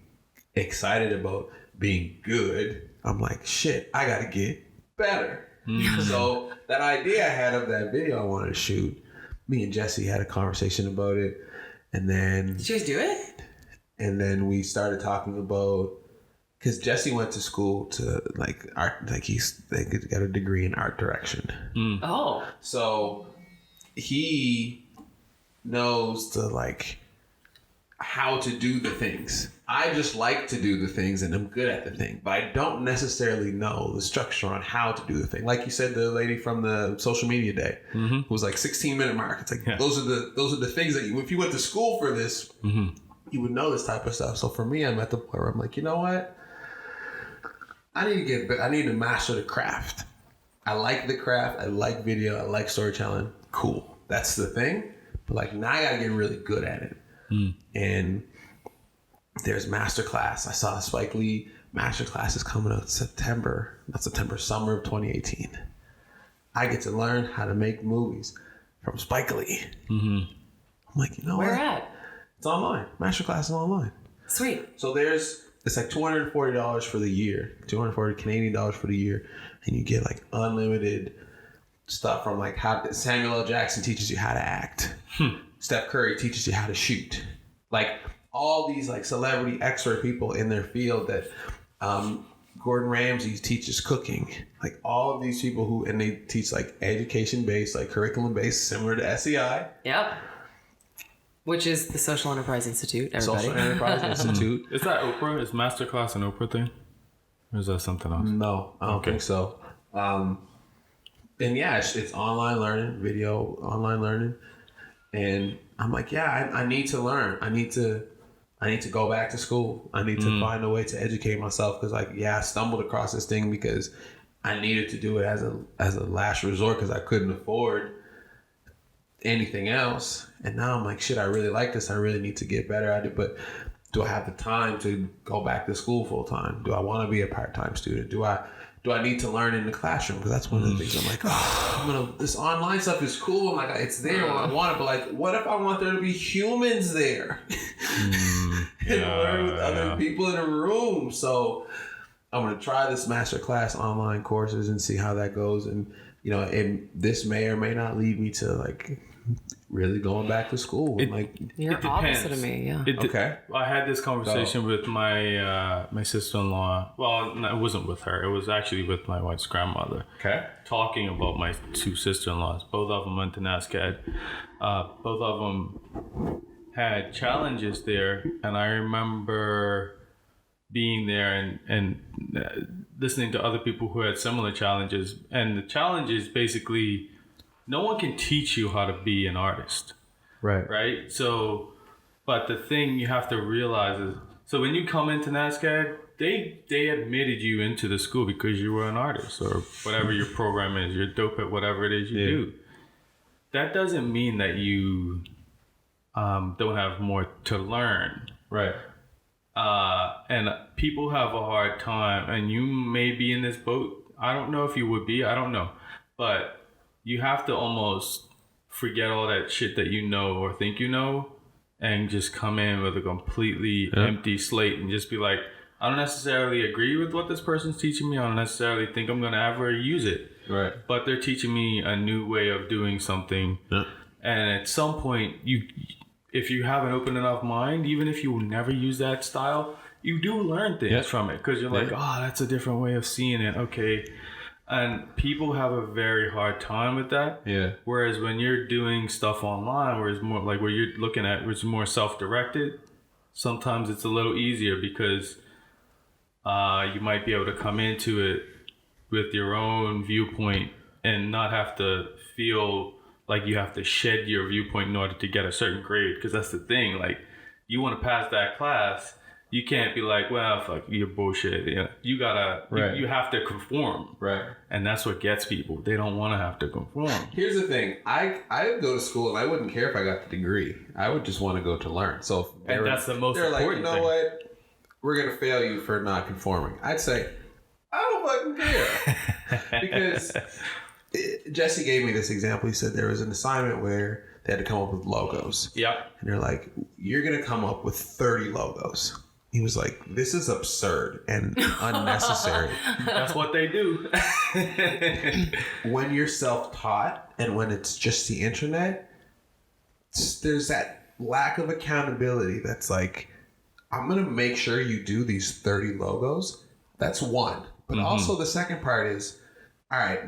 excited about being good, I'm like, shit, I gotta get better. Mm-hmm. So that idea I had of that video I wanted to shoot, me and Jesse had a conversation about it, and then did you guys do it? And then we started talking about. Because Jesse went to school to like art, like they got a degree in art direction. Mm. Oh, so he knows how to do the things. I just like to do the things and I'm good at the thing, but I don't necessarily know the structure on how to do the thing. Like you said, the lady from the social media day who was like 16-minute mark. It's like those are the things that if you went to school for this, you would know this type of stuff. So for me, I'm at the point where I'm like, you know what? I need to master the craft. I like the craft. I like video. I like storytelling. Cool. That's the thing. But like now I gotta get really good at it. Mm. And there's masterclass. I saw Spike Lee masterclass is coming out summer of 2018. I get to learn how to make movies from Spike Lee. Mm-hmm. I'm like, you know where what? At? It's online. Masterclass is online. Sweet. So it's like $240 for the year, 240 Canadian dollars for the year, and you get like unlimited stuff from like how Samuel L. Jackson teaches you how to act. Steph Curry teaches you how to shoot. Like all these like celebrity expert people in their field that Gordon Ramsay teaches cooking. Like all of these people and they teach like education-based, like curriculum-based, similar to SEI. Yep. Which is the Social Enterprise Institute, everybody. Social Enterprise Institute. Is that Oprah? Is Masterclass an Oprah thing? Or is that something else? No, I don't think so. And yeah, it's online learning, video online learning. And I'm like, yeah, I need to learn. I need to go back to school. I need to find a way to educate myself. Because like, yeah, I stumbled across this thing because I needed to do it as a last resort because I couldn't afford anything else. And now I'm like, shit, I really like this. I really need to get better at it. But do I have the time to go back to school full time? Do I want to be a part-time student? Do I need to learn in the classroom? Because that's one of the things I'm like, this online stuff is cool. I'm like, it's there when I want it. But like, what if I want there to be humans there and learn with other people in a room? So I'm going to try this masterclass online courses and see how that goes. And, this may or may not lead me to like really going back to school. You're opposite of me, yeah. Okay. I had this conversation with my my sister-in-law. Well, no, it wasn't with her. It was actually with my wife's grandmother. Okay. Talking about my two sister-in-laws. Both of them went to NASCAD. Both of them had challenges there. And I remember being there and listening to other people who had similar challenges. And the challenge is basically no one can teach you how to be an artist. Right? So, but the thing you have to realize is, so when you come into NASCAD, they admitted you into the school because you were an artist or whatever your program is. You're dope at whatever it is you do. That doesn't mean that you don't have more to learn. Right. And people have a hard time, and you may be in this boat. I don't know if you would be. I don't know. But you have to almost forget all that shit that you know or think you know and just come in with a completely empty slate and just be like, I don't necessarily agree with what this person's teaching me. I don't necessarily think I'm going to ever use it. Right. But they're teaching me a new way of doing something. Yeah. And at some point, if you have an open enough mind, even if you will never use that style, you do learn things from it because you're like, oh, that's a different way of seeing it. Okay. And people have a very hard time with that. Yeah. Whereas when you're doing stuff online, where it's more like where you're looking at, which is more self-directed, sometimes it's a little easier because you might be able to come into it with your own viewpoint and not have to feel like you have to shed your viewpoint in order to get a certain grade. Because that's the thing. Like, you want to pass that class. You can't be like, well, fuck, you're bullshit. You gotta, you have to conform. Right. And that's what gets people. They don't want to have to conform. Here's the thing. I would go to school and I wouldn't care if I got the degree. I would just want to go to learn. So and that's the most important thing. They're like, you know what? We're going to fail you for not conforming. I'd say, I don't fucking care. Because Jesse gave me this example. He said there was an assignment where they had to come up with logos. Yep. And they're like, you're going to come up with 30 logos. He was like, this is absurd and unnecessary. That's what they do. When you're self-taught and when it's just the internet, there's that lack of accountability that's like, I'm going to make sure you do these 30 logos. That's one. But also the second part is, all right,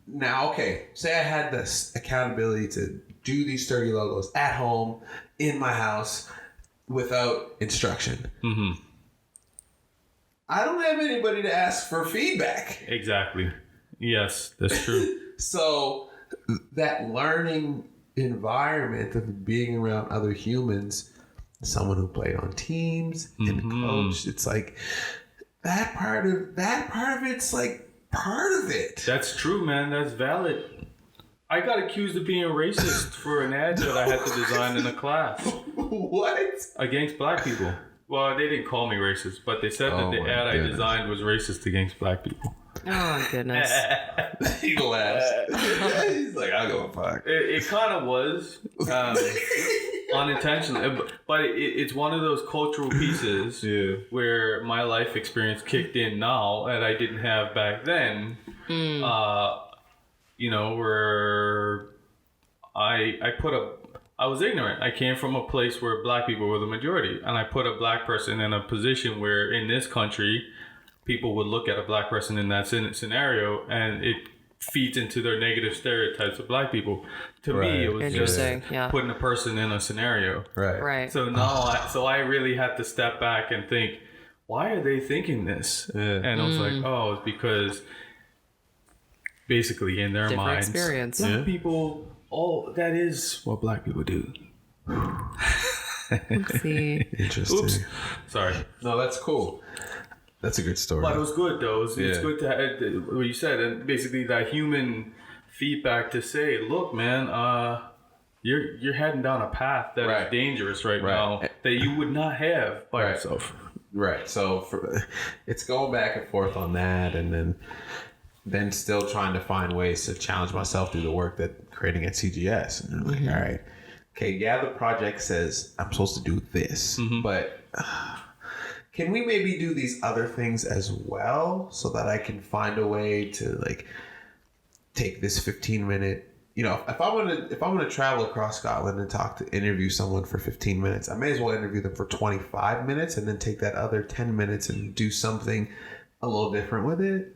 now, okay, say I had this accountability to do these 30 logos at home, in my house, without instruction. I don't have anybody to ask for feedback. Exactly. Yes, that's true. So that learning environment of being around other humans, someone who played on teams and coached, it's like that part of it's like part of it. That's true, man. That's valid. I got accused of being racist for an ad that I had to design in a class. What? Against black people. Well, they didn't call me racist, but they said that the ad I designed was racist against black people. Oh, goodness. He laughs. He's like, I'll go fuck. It kind of was unintentional, but it's one of those cultural pieces where my life experience kicked in now that I didn't have back then. You know, where I put I was ignorant. I came from a place where black people were the majority, and I put a black person in a position where in this country, people would look at a black person in that scenario, and it feeds into their negative stereotypes of black people. To me, it was just putting a person in a scenario. Right. So I really had to step back and think, why are they thinking this? And I was like, oh, it's because basically in their different minds, experience. black people, that is what black people do. Oopsie. Interesting. Oops. Sorry. No, that's cool. That's a good story. But it was good though. It's good to have what you said, and basically that human feedback to say, look, man, you're heading down a path that is dangerous right now that you would not have by yourself. Right. So it's going back and forth on that, and then still trying to find ways to challenge myself through the work that creating at CGS. And I'm like, all right, okay, yeah, the project says I'm supposed to do this, but can we maybe do these other things as well so that I can find a way to like take this 15-minute, if I want to travel across Scotland and interview someone for 15 minutes, I may as well interview them for 25 minutes and then take that other 10 minutes and do something a little different with it.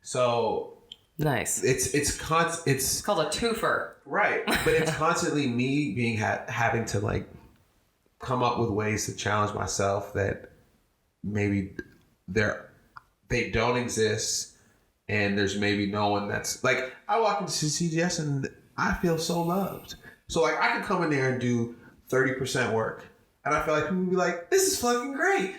So nice. It's called a twofer. Right. But it's constantly me being having to like come up with ways to challenge myself that maybe they don't exist, and there's maybe no one that's like, I walk into CGS and I feel so loved. So like I can come in there and do 30% work, and I feel like people would be like, this is fucking great.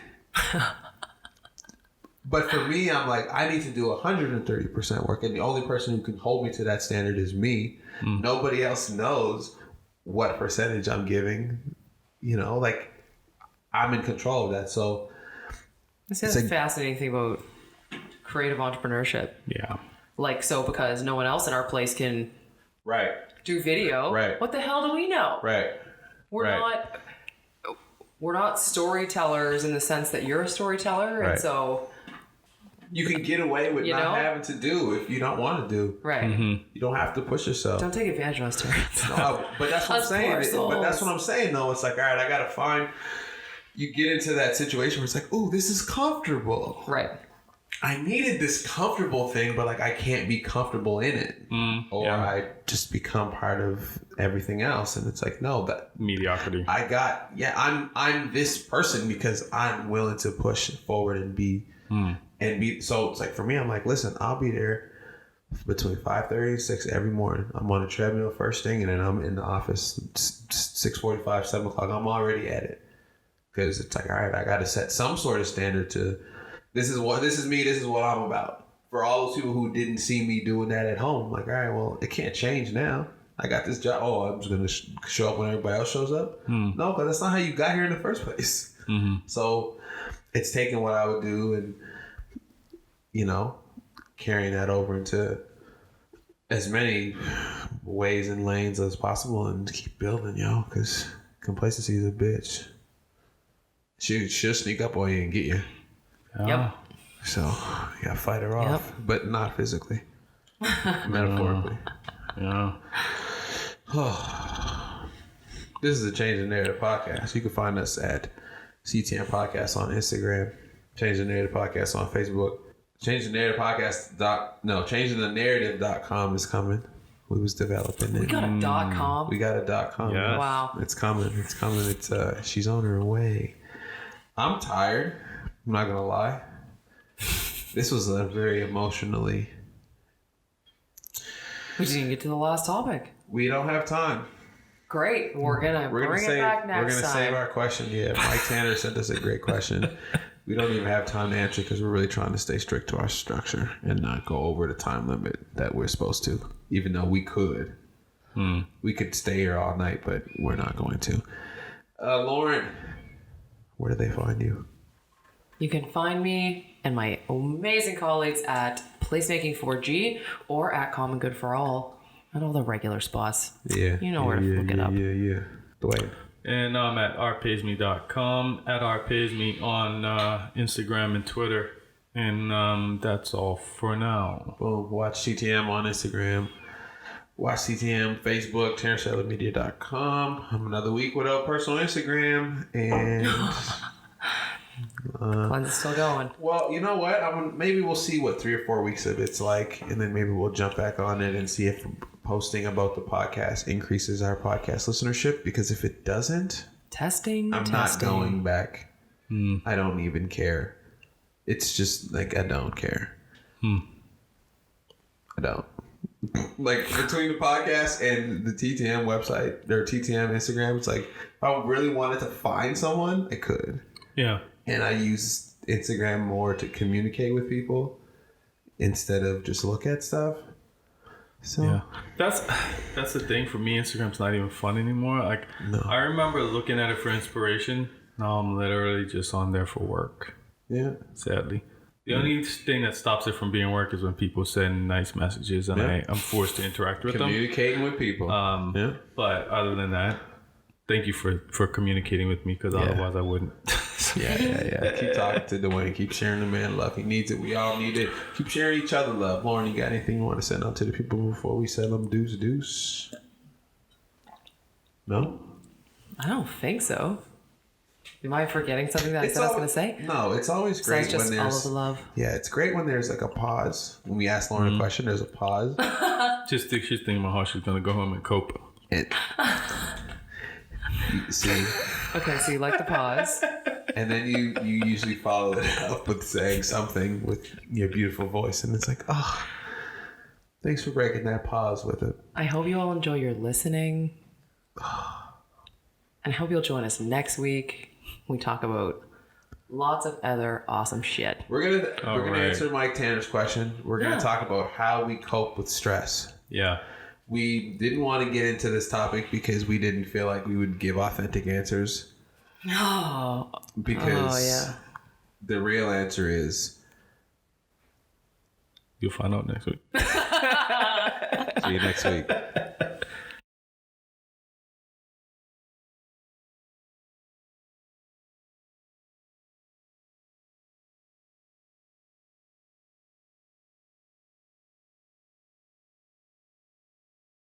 But for me, I'm like, I need to do 130% work, and the only person who can hold me to that standard is me. Nobody else knows what percentage I'm giving. Like I'm in control of that. So this is a fascinating thing about creative entrepreneurship. Yeah. Like, so because no one else in our place can do video. Right. What the hell do we know? Right. We're not storytellers in the sense that you're a storyteller, and so you can get away with not having to do if you don't want to do. Right. You don't have to push yourself. Don't take advantage of us, Terrence. No, but that's what I'm saying. But that's what I'm saying, though. It's like, all right, I got to find... You get into that situation where it's like, ooh, this is comfortable. Right. I needed this comfortable thing, but like I can't be comfortable in it. I just become part of everything else. And it's like, no, that mediocrity. I'm this person because I'm willing to push forward and be so it's like for me, I'm like, listen, I'll be there between 5:30 and 6 every morning. I'm on a treadmill first thing, and then I'm in the office 6:45, 7 o'clock. I'm already at it. Because it's like, all right, I got to set some sort of standard to, this is me, this is what I'm about. For all those people who didn't see me doing that at home, like, all right, well, it can't change now. I got this job. Oh, I'm just going to show up when everybody else shows up? No, because that's not how you got here in the first place. So it's taking what I would do and, carrying that over into as many ways and lanes as possible and keep building, because complacency is a bitch. She'll sneak up on you and get you. Yep. So you gotta fight her off, but not physically. Metaphorically. Yeah. This is the Change the Narrative podcast. You can find us at CTM Podcast on Instagram, Change the Narrative Podcast on Facebook. Change the Narrative Podcast. ChangingTheNarrative.com is coming. We was developing it. We got a .com. We got a .com. Yes. Wow. It's coming. It's she's on her way. I'm tired. I'm not gonna lie. This was a very emotionally. We didn't get to the last topic. We don't have time. Great. We're gonna bring it back next time. We're gonna save our question. Yeah, Mike Tanner sent us a great question. We don't even have time to answer because we're really trying to stay strict to our structure and not go over the time limit that we're supposed to. Even though we could. We could stay here all night, but we're not going to. Lauren, where do they find you? You can find me and my amazing colleagues at Placemaking 4G or at Common Good for All at all the regular spots. Yeah. You know where to look it up. Yeah. Duane. And I'm at rpaysme.com, at rpaysme on Instagram and Twitter. And that's all for now. Well, watch CTM on Instagram. Watch TTM, Facebook, TerrenceMedia.com. I'm another week without personal Instagram. And One's still going. well, you know what? Maybe we'll see what 3 or 4 weeks of it's like. And then maybe we'll jump back on it and see if posting about the podcast increases our podcast listenership. Because if it doesn't, I'm not going back. I don't even care. It's just like, I don't care. I don't. Like, between the podcast and the TTM website or TTM Instagram, it's like, if I really wanted to find someone, I could. Yeah. And I use Instagram more to communicate with people instead of just look at stuff. So yeah, that's the thing for me. Instagram's not even fun anymore. Like, no. I remember looking at it for inspiration. Now I'm literally just on there for work. Yeah, sadly. The only thing that stops it from being work is when people send nice messages and I'm forced to interact with them. Communicating with people. But other than that, thank you for communicating with me, because otherwise I wouldn't. Yeah. Keep talking to Duane. Keep sharing the man love. He needs it. We all need it. Keep sharing each other love. Lauren, you got anything you want to send out to the people before we send them deuce? No? I don't think so. Am I forgetting something that I said I was going to say? No, it's always great when there's all of the love. Yeah, it's great when there's like a pause. When we ask Lauren a question, there's a pause. She's thinking about how she's going to go home and cope. See? Okay, so you like the pause. And then you usually follow it up with saying something with your beautiful voice. And it's like, oh, thanks for breaking that pause with it. I hope you all enjoy your listening. And I hope you'll join us next week. We talk about lots of other awesome shit. We're gonna answer Mike Tanner's question. We're gonna talk about how we cope with stress. Yeah. We didn't want to get into this topic because we didn't feel like we would give authentic answers. No. Because the real answer is, you'll find out next week. see you next week.